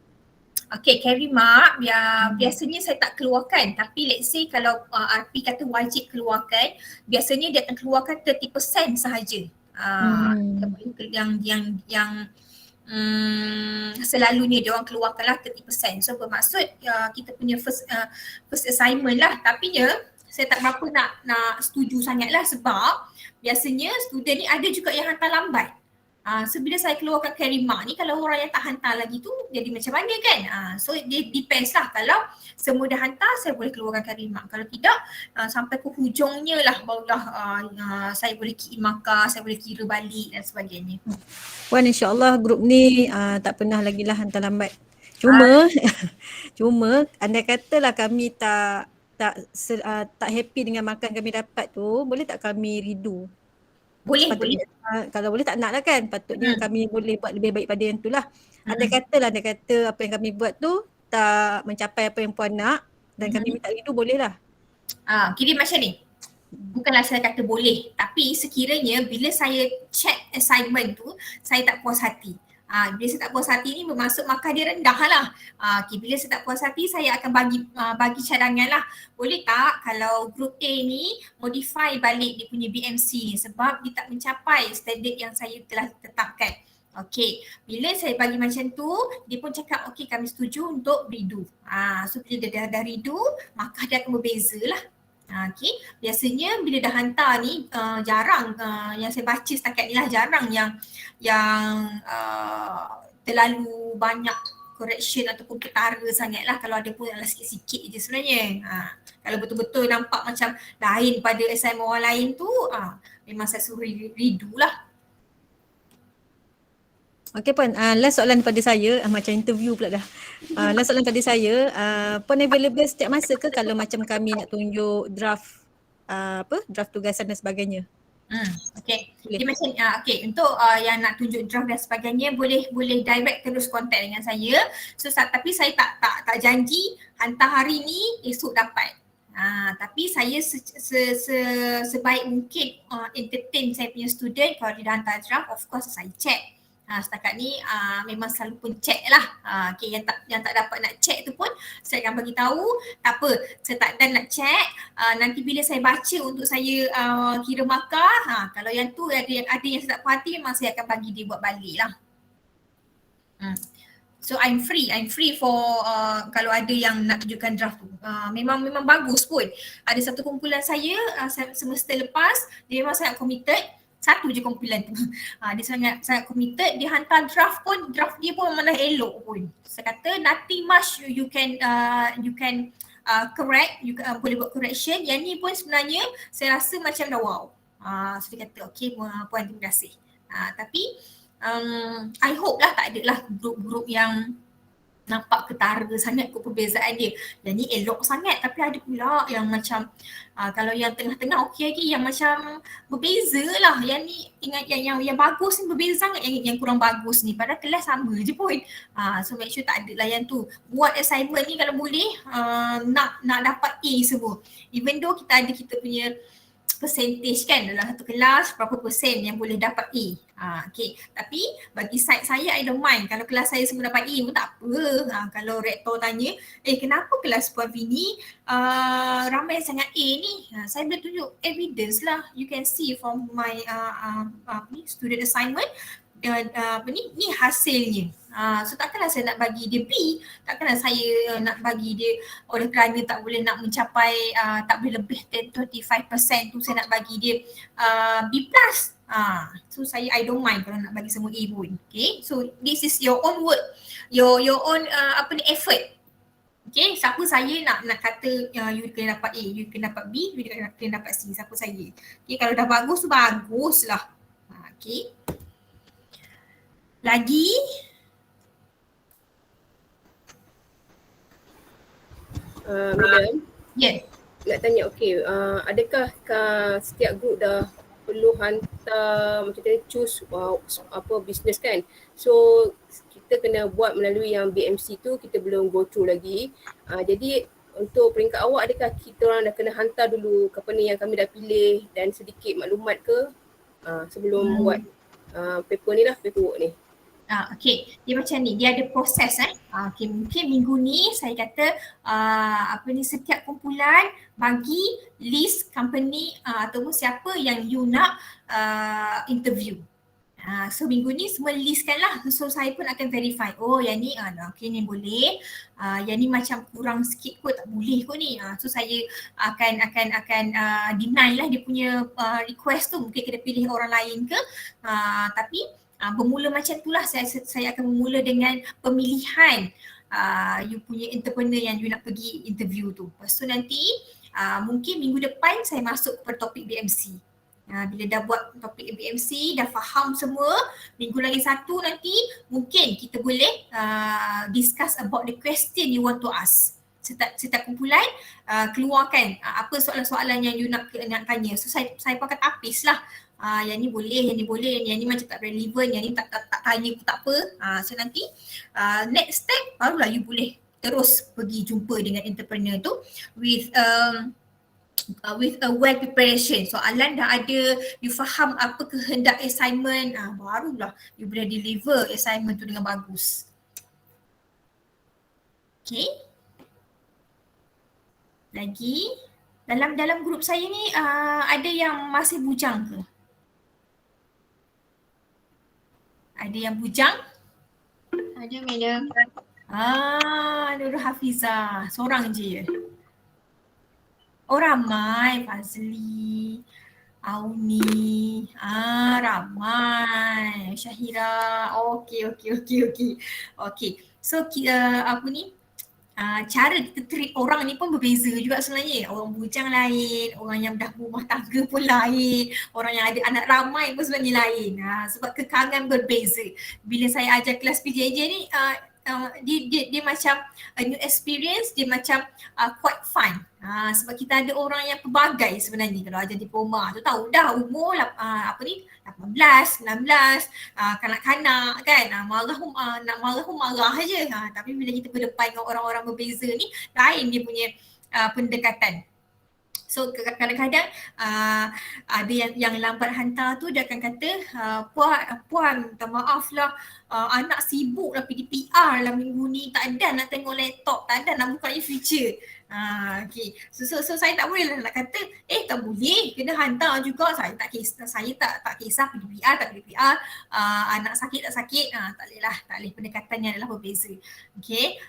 Okay, carry mark biasanya saya tak keluarkan, tapi let's say kalau RP kata wajib keluarkan, biasanya dia akan keluarkan 30% sahaja. Yang selalunya dia orang keluarkanlah 30%. So bermaksud kita punya first assignment lah, tapi saya tak berapa nak setuju sangat lah, sebab biasanya student ni ada juga yang hantar lambat. So bila saya keluarkan carry mark ni, kalau orang yang tak hantar lagi tu jadi macam mana kan? So dia depends lah. Kalau semua dah hantar, saya boleh keluarkan carry mark. Kalau tidak, sampai ke hujungnya lah barulah saya boleh markah, saya boleh kira balik dan sebagainya. Puan, insyaAllah grup ni tak pernah lagi lah hantar lambat. Cuma andai katalah kami tak happy dengan makan kami dapat tu, boleh tak kami redo? Boleh. Kalau boleh tak nak lah kan, patutnya kami boleh buat lebih baik pada yang tu lah. Andai kata apa yang kami buat tu tak mencapai apa yang Puan nak dan kami minta redo, boleh lah. Kira macam ni, bukanlah saya kata boleh, tapi sekiranya bila saya check assignment tu saya tak puas hati. Bila saya tak puas hati ni bermaksud markah dia rendah lah. Bila saya tak puas hati, saya akan bagi cadangan lah. Boleh tak kalau group A ni modify balik dia punya BMC ni sebab dia tak mencapai standard yang saya telah tetapkan. Okay, bila saya bagi macam tu, dia pun cakap okay kami setuju untuk redo. So bila dia dah redo, markah dia akan berbeza lah. Okay, biasanya bila dah hantar ni jarang yang saya baca setakat ni lah, jarang yang terlalu banyak correction ataupun ketara sangat lah. Kalau ada pun adalah sikit-sikit je sebenarnya. Kalau betul-betul nampak macam lain pada assignment orang lain tu, memang saya suruh redo lah. Okay Puan, last soalan daripada saya, macam interview pula dah. Last soalan daripada saya, Puan available setiap masa ke kalau macam kami nak tunjuk draft draft tugasan dan sebagainya? Okay. Dia macam untuk yang nak tunjuk draft dan sebagainya boleh direct terus contact dengan saya. So tapi saya tak janji hantar hari ni esok dapat. Tapi saya sebaik mungkin entertain saya punya student. Kalau dia dah hantar draft, of course saya check. Setakat ni memang selalu pun check lah. Okay, yang tak dapat nak check tu pun saya akan bagi tahu. Tak apa, saya tak dan nak check. Nanti bila saya baca untuk saya kira markah, kalau yang tu ada yang saya tak puas hati, memang saya akan bagi dia buat balik lah. So I'm free for kalau ada yang nak tunjukkan draft tu. Memang bagus pun. Ada satu kumpulan saya semester lepas, dia memang sangat committed. Satu je kumpulan tu. Dia sangat committed. Dia hantar draft dia pun mana elok pun. Saya kata nothing much you can correct, boleh buat correction. Yang ni pun sebenarnya saya rasa macam dah wow. So dia kata okay puan, terima kasih. Tapi I hope lah tak ada lah grup-grup yang nampak ketara sangat kot perbezaan dia. Yang ni elok sangat, tapi ada pula yang macam kalau yang tengah-tengah okey lagi, yang macam berbeza lah. Yang ni ingat yang bagus ni berbeza sangat yang kurang bagus ni. Padahal kelas sama je pun. So make sure tak ada lah yang tu. Buat assignment ni kalau boleh nak dapat A semua. Even though kita punya percentage kan, dalam satu kelas berapa persen yang boleh dapat A. Okay. Tapi bagi side saya, I don't mind. Kalau kelas saya semua dapat A pun tak apa. Kalau rektor tanya, kenapa kelas Puan Vini ramai sangat A ni? Saya boleh tunjuk evidence lah. You can see from my student assignment, ni hasilnya. So takkanlah saya nak bagi dia B, takkanlah saya nak bagi dia oleh kerana tak boleh nak mencapai tak boleh lebih 25% tu saya nak bagi dia B+. So I don't mind kalau nak bagi semua A pun. Okay, so this is your own word, your own effort. Okay, siapa saya nak kata you kena dapat A, you kena dapat B, you kena dapat C, siapa saya. Okay, kalau dah bagus tu bagus lah. Okay, lagi Madam, nak tanya, adakah setiap group dah perlu hantar macam tadi choose business kan? So kita kena buat melalui yang BMC tu, kita belum go through lagi. Jadi untuk peringkat awak, adakah kita orang dah kena hantar dulu company yang kami dah pilih dan sedikit maklumat ke sebelum buat paper ni lah, paperwork ni? Okay, dia macam ni, dia ada proses okay, mungkin minggu ni saya kata setiap kumpulan bagi list company ataupun siapa yang you nak interview. So minggu ni semua listkan lah. So saya pun akan verify, yang ni okay, ni boleh, yang ni macam kurang sikit kot, tak boleh kot ni. So saya akan deny lah dia punya request tu. Mungkin kena pilih orang lain ke, tapi bermula macam itulah. Saya akan bermula dengan pemilihan you punya entrepreneur yang you nak pergi interview tu. Lepas tu nanti mungkin minggu depan saya masuk ke topik BMC. Bila dah buat topik BMC, dah faham semua, minggu lagi satu nanti mungkin kita boleh discuss about the question you want to ask. Setiap kumpulan keluarkan apa soalan-soalan yang you nak tanya. So saya pakai tapis lah. Yang ni boleh, yang ni boleh, yang ni macam tak relevan, yang ni tak tanya pun tak apa. So nanti next step barulah you boleh terus pergi jumpa dengan entrepreneur tu with a well preparation. Soalan dah ada, you faham apa kehendak assignment, barulah you boleh deliver assignment tu dengan bagus. Okay. Lagi dalam grup saya ni ada yang masih bujang ke? Ada yang bujang? Ada, Madam. Nurul Hafizah, seorang je. Oh ramai, Fazli, Auni, ramai, Syahira. Okey. So cara kita treat orang ni pun berbeza juga sebenarnya. Orang bujang lain, orang yang dah berumah tangga pun lain, orang yang ada anak ramai pun sebenarnya lain. Sebab kekangan berbeza. Bila saya ajar kelas PJJ ni, dia macam a new experience, dia macam quite fun. Sebab kita ada orang yang pelbagai sebenarnya. Kalau ajar diploma tu tahu dah umur 18, 19, kanak-kanak kan, nak marah pun marah je. Tapi bila kita berdepan dengan orang-orang berbeza ni, lain dia punya pendekatan. So kadang-kadang ada yang lambat hantar tu, dia akan kata, puan minta maaf lah, anak sibuk lah pergi PR lah minggu ni, tak ada nak tengok laptop, tak ada nak buka e-feature. Okay. So saya tak boleh lah nak kata tak boleh, kena hantar juga. Saya tak kisah pergi PR tak pergi PR, anak sakit tak sakit, tak boleh, pendekatannya adalah berbeza. Okay.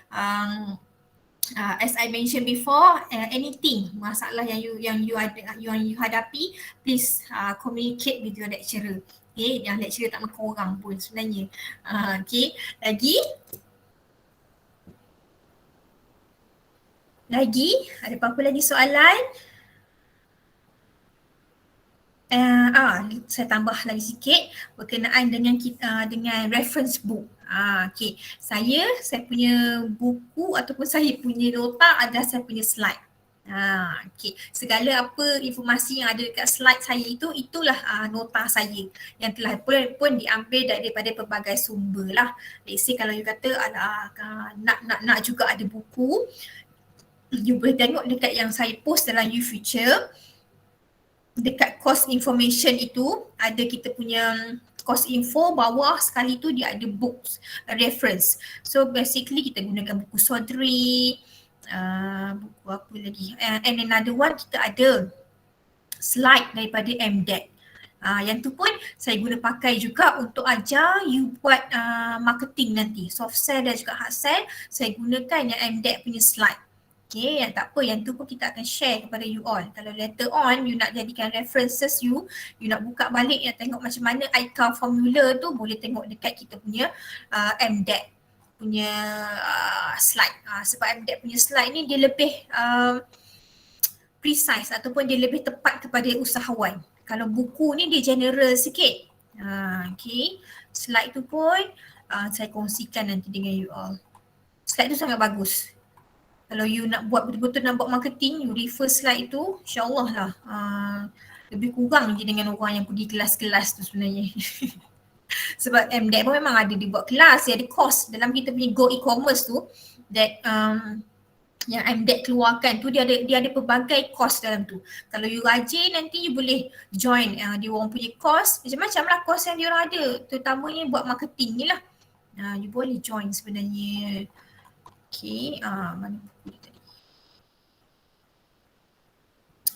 As I mentioned before, anything masalah yang you hadapi, please communicate with your lecturer. Okay, yang lecturer tak makan orang pun sebenarnya. Okay, lagi ada apa-apa lagi soalan? Saya tambah lagi sikit berkenaan dengan dengan reference book. Okay. Saya punya buku ataupun saya punya nota adalah saya punya slide. Okay. Segala apa informasi yang ada dekat slide saya itulah nota saya yang telah pun diambil daripada pelbagai sumber lah. Let's say kalau you kata nak juga ada buku, you boleh tengok dekat yang saya post dalam YouFuture. Dekat course information itu ada kita punya course info, bawah sekali tu dia ada books reference. So basically kita gunakan buku Sodri, buku apa lagi, and another one kita ada slide daripada MDEC. Yang tu pun saya guna pakai juga untuk ajar you buat marketing nanti, soft sell dan juga hard sell. Saya gunakan yang MDEC punya slide. Okay, yang tak apa, yang tu pun kita akan share kepada you all. Kalau later on you nak jadikan references you nak buka balik, nak tengok macam mana ICAR formula tu, boleh tengok dekat kita punya MDEC punya slide. Sebab MDEC punya slide ni dia lebih precise ataupun dia lebih tepat kepada usahawan. Kalau buku ni dia general sikit. Okay, slide tu pun saya kongsikan nanti dengan you all. Slide tu sangat bagus. Kalau you nak buat betul-betul nak buat marketing, you refer slide tu, insyaAllah lah lebih kurang je dengan orang yang pergi kelas-kelas tu sebenarnya. Sebab MDEC pun memang ada dibuat kelas, dia ada course dalam kita punya Go E-commerce tu that yang MDEC keluarkan tu, dia ada pelbagai course dalam tu. Kalau you rajin nanti you boleh join dia orang punya course, macam-macam lah course yang dia orang ada, terutamanya buat marketing ni lah. You boleh join sebenarnya. Okay, mana buku dia tadi?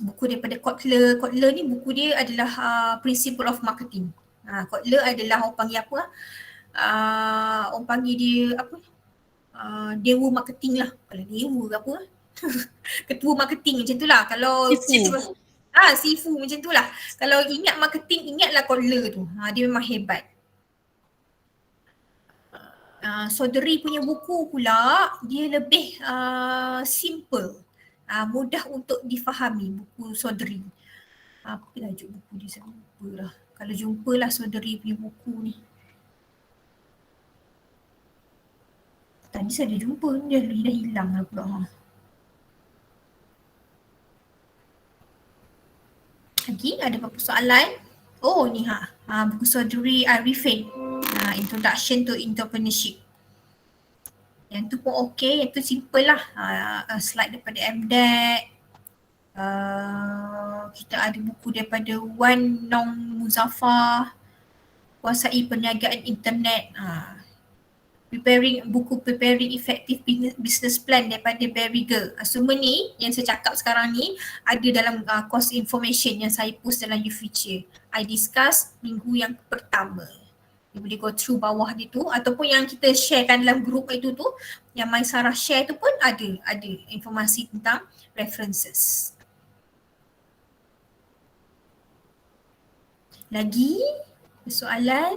Buku daripada Kotler. Kotler ni buku dia adalah Principle of Marketing. Kotler adalah orang panggil apa? Orang panggil dia apa? Dewa marketing lah. Kalau dewa ke apa? Ketua marketing macam tu lah. Kalau Sifu macam tu lah. Kalau ingat marketing, ingatlah Kotler tu. Dia memang hebat. Sodri punya buku pula dia lebih simple, mudah untuk difahami buku Sodri. Apa tajuk buku dia, saya lupa lah. Kalau jumpalah Sodri punya buku ni. Tadi saya dah jumpa, dia dah hilang lah pula. Lagi ada apa soalan? Oh ni buku Sodri Arifin, Introduction to Entrepreneurship. Yang tu pun okey, yang tu simple lah. Slide daripada MDEC. Kita ada buku daripada Wan Nong Muzaffar, Kuasai Perniagaan Internet. Preparing Effective Business Plan daripada Berriger. Semua ni yang saya cakap sekarang ni ada dalam course information yang saya post dalam YouFuture. I discuss minggu yang pertama. You boleh go through bawah dia tu, ataupun yang kita sharekan dalam group itu tu, yang Maisarah share tu pun ada informasi tentang references. Lagi soalan?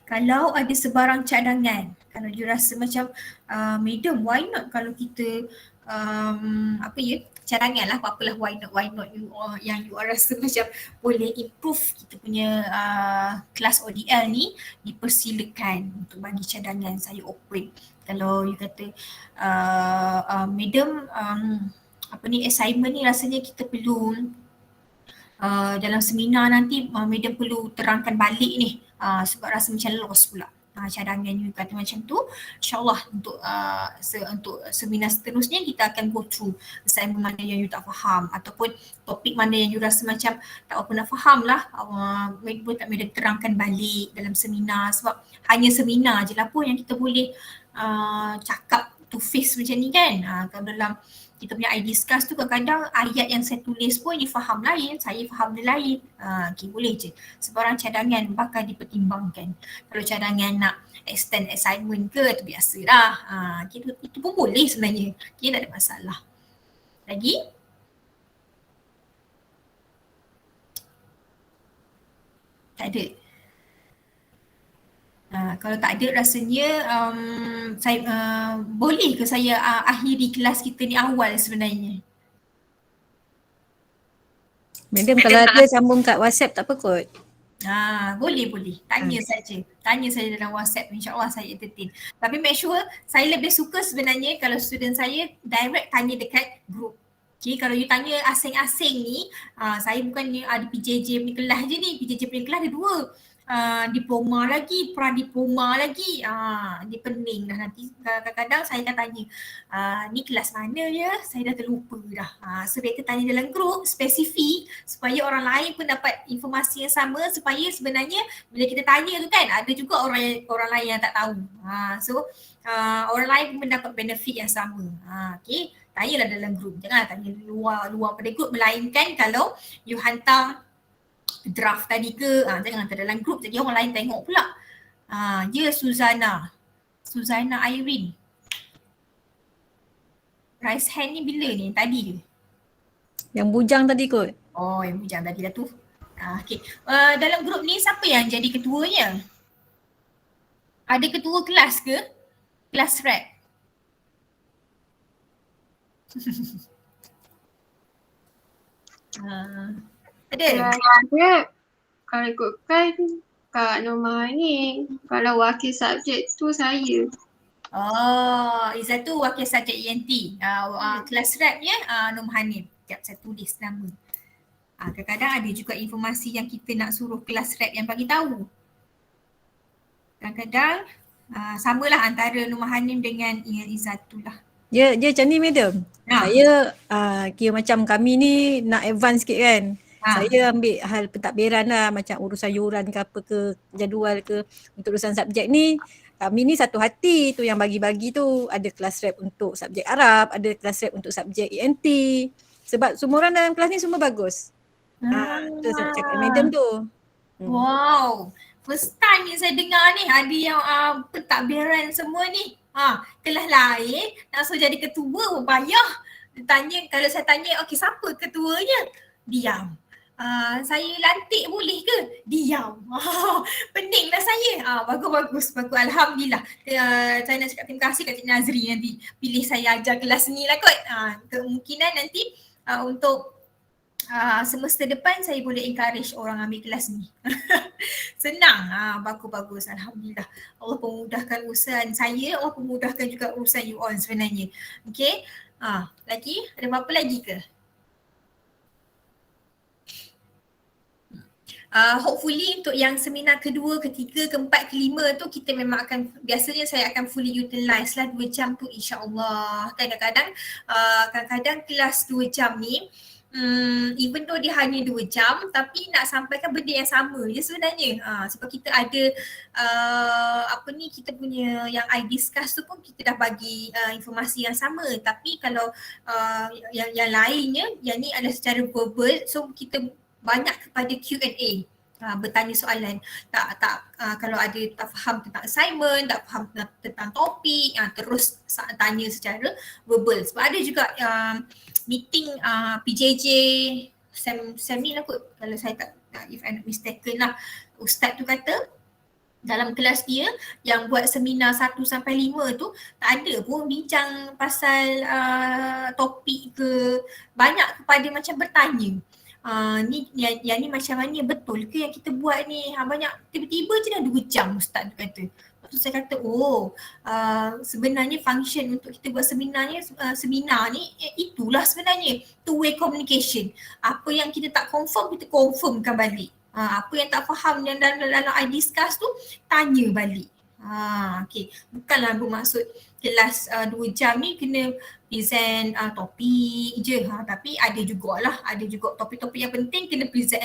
Kalau ada sebarang cadangan, kalau you rasa macam madam, why not kalau kita cadangan lah, apa-apalah, why not you yang you rasa macam boleh improve kita punya kelas ODL ni, dipersilakan untuk bagi cadangan, saya open. Kalau you kata madam, assignment ni rasanya kita perlu dalam seminar nanti madam perlu terangkan balik ni, sebab rasa macam lost pula. Cadangan you kata macam tu, insyaAllah untuk seminar seterusnya kita akan go through assignment mana yang you tak faham, ataupun topik mana yang you rasa macam tak apa nak faham lah, boleh tak madam terangkan balik dalam seminar. Sebab hanya seminar je lah pun yang kita boleh cakap to face macam ni kan. Kalau dalam kita punya I discuss tu, kadang-kadang ayat yang saya tulis pun you faham lain, saya faham dia lain. Okay, boleh je. Sebarang cadangan bakal dipertimbangkan. Kalau cadangan nak extend assignment ke, tu biasalah. Itu pun boleh sebenarnya. Okay, tak ada masalah. Lagi? Tak ada. Kalau tak ada rasanya saya boleh ke saya akhiri kelas kita ni awal sebenarnya? Madam kalau ada sambung kat WhatsApp tak apa kot. Boleh. Tanya saja. Tanya saja dalam WhatsApp, insya-Allah saya entertain. Tapi make sure saya lebih suka sebenarnya kalau student saya direct tanya dekat group. Okay, kalau you tanya asing-asing ni, saya bukannya ada PJJ punya kelas je ni. PJJ punya kelas ada 2. Diploma lagi, pradiploma lagi. Dia pening dah nanti. Kadang-kadang saya akan tanya, ni kelas mana ya? Saya dah terlupa dah. So better tanya dalam group spesifik supaya orang lain pun dapat informasi yang sama, supaya sebenarnya bila kita tanya tu kan ada juga orang lain yang tak tahu. So orang lain pun mendapat benefit yang sama. Okay, tanyalah dalam group. Jangan tanya luar pada group, melainkan kalau you hantar draft tadi ke, jangan hantar dalam group jadi orang lain tengok pula. Suzana Irene. Raise hand ni bila ni? Tadi ke? Yang bujang tadi kot. Oh, yang bujang tadi dah tu. Okay. Dalam grup ni siapa yang jadi ketuanya? Ada ketua kelas ke? Kelas rap? Ada? Ada. Kalau ikutkan Kak Norma ni, kalau wakil subjek tu saya. Izzah tu wakil subjek ENT. Kelas rapnya Nur Hanif. Sekejap saya tulis nama. Kadang-kadang ada juga informasi yang kita nak suruh kelas rap yang bagi tahu. Kadang-kadang samalah antara Nur Hanif dengan Izzah tu lah. Dia macam ni madam. Saya kira macam kami ni nak advance sikit kan. Saya ambil hal pentadbiran lah, macam urusan yuran ke apa ke, jadual ke. Untuk urusan subjek ni, kami ni satu hati tu yang bagi-bagi tu. Ada kelas rap untuk subjek Arab, ada kelas rap untuk subjek ENT. Sebab semua orang dalam kelas ni semua bagus. Tu saya cakap madam tu. Wow. First time ni saya dengar ni ada yang pentadbiran semua ni. Kelas lain nak suruh jadi ketua pun payah. Kalau saya tanya, okey siapa ketuanya? Diam. Saya lantik boleh ke? Diam. Peninglah saya. Bagus. Alhamdulillah. Saya nak cakap terima kasih kat Cik Nazri nanti pilih saya ajar kelas ni lah kot. Kemungkinan nanti untuk semester depan saya boleh encourage orang ambil kelas ni. Senang. Bagus. Alhamdulillah. Allah pemudahkan urusan saya, Allah pemudahkan juga urusan you all sebenarnya. Okay. Lagi? Ada apa-apa lagi ke? Hopefully untuk yang seminar kedua, ketiga, keempat, kelima tu kita memang akan, biasanya saya akan fully utilize lah 2 jam tu insya-Allah. Kadang-kadang kelas 2 jam ni even though dia hanya 2 jam tapi nak sampaikan benda yang sama je sebenarnya. Sebab kita ada kita punya yang I discuss tu pun kita dah bagi informasi yang sama, tapi kalau yang lainnya, yang ni adalah secara verbal, so kita banyak kepada Q&A. Bertanya soalan, kalau ada tak faham tentang assignment, tak faham tentang topik, terus tanya secara verbal. Sebab ada juga meeting PJJ Sam ni lah kot, kalau saya tak if I'm not mistaken lah, ustaz tu kata dalam kelas dia yang buat seminar 1 sampai 5 tu tak ada pun bincang pasal topik ke, banyak kepada macam bertanya. Yang ni macam mana, betul ke yang kita buat ni? Banyak, tiba-tiba je dah 2 jam ustaz tu kata. Lepas tu saya kata, sebenarnya function untuk kita buat seminar ni itulah sebenarnya two-way communication. Apa yang kita tak confirm, kita confirmkan balik. Apa yang tak faham yang dalam I discuss tu, tanya balik. Okay. Bukanlah bermaksud kelas 2 jam ni kena present topik je, tapi ada jugalah, ada juga topik-topik yang penting kena present,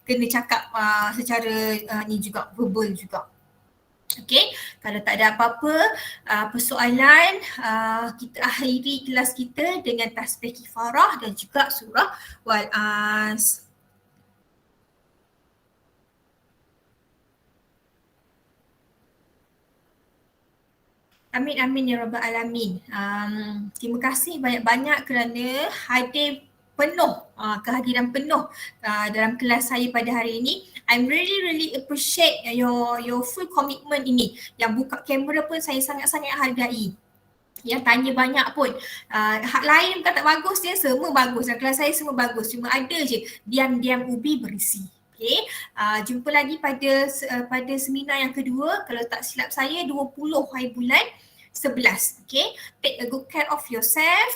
kena cakap secara ni juga, verbal juga. Okay, kalau tak ada apa-apa persoalan, kita akhiri kelas kita dengan tasbih kifarah dan juga surah Wal-As. Amin ya rabbal alamin. Terima kasih banyak-banyak kerana hadir penuh, kehadiran penuh dalam kelas saya pada hari ini. I'm really appreciate your full commitment ini. Yang buka kamera pun saya sangat-sangat hargai. Yang tanya banyak pun. Hak lain bukan tak bagus dia, semua bagus. Dan kelas saya semua bagus. Cuma ada je diam-diam ubi berisi. Okay. Jumpa lagi pada seminar yang kedua. Kalau tak silap saya 20 hari bulan 11. Okay. Take a good care of yourself.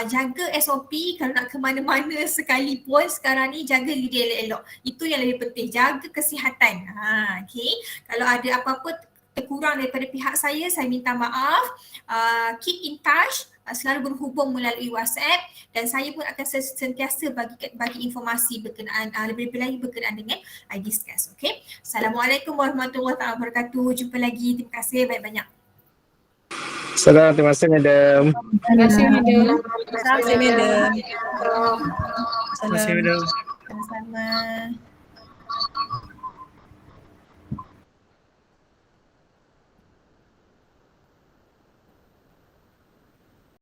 Jaga SOP. Kalau nak ke mana-mana sekalipun sekarang ni, jaga diri elok-elok. Itu yang lebih penting. Jaga kesihatan. Okay. Kalau ada apa-apa terkurang daripada pihak saya minta maaf. Keep in touch, selalu berhubung melalui WhatsApp, dan saya pun akan sentiasa bagi informasi berkenaan lebih-lebih lagi berkenaan dengan iDiscuss. Okay. Assalamualaikum warahmatullahi wabarakatuh. Jumpa lagi. Terima kasih banyak-banyak. Salam, terima kasih Madam. Terima kasih Madam. Terima kasih Madam. Terima kasih Madam. Sama-sama.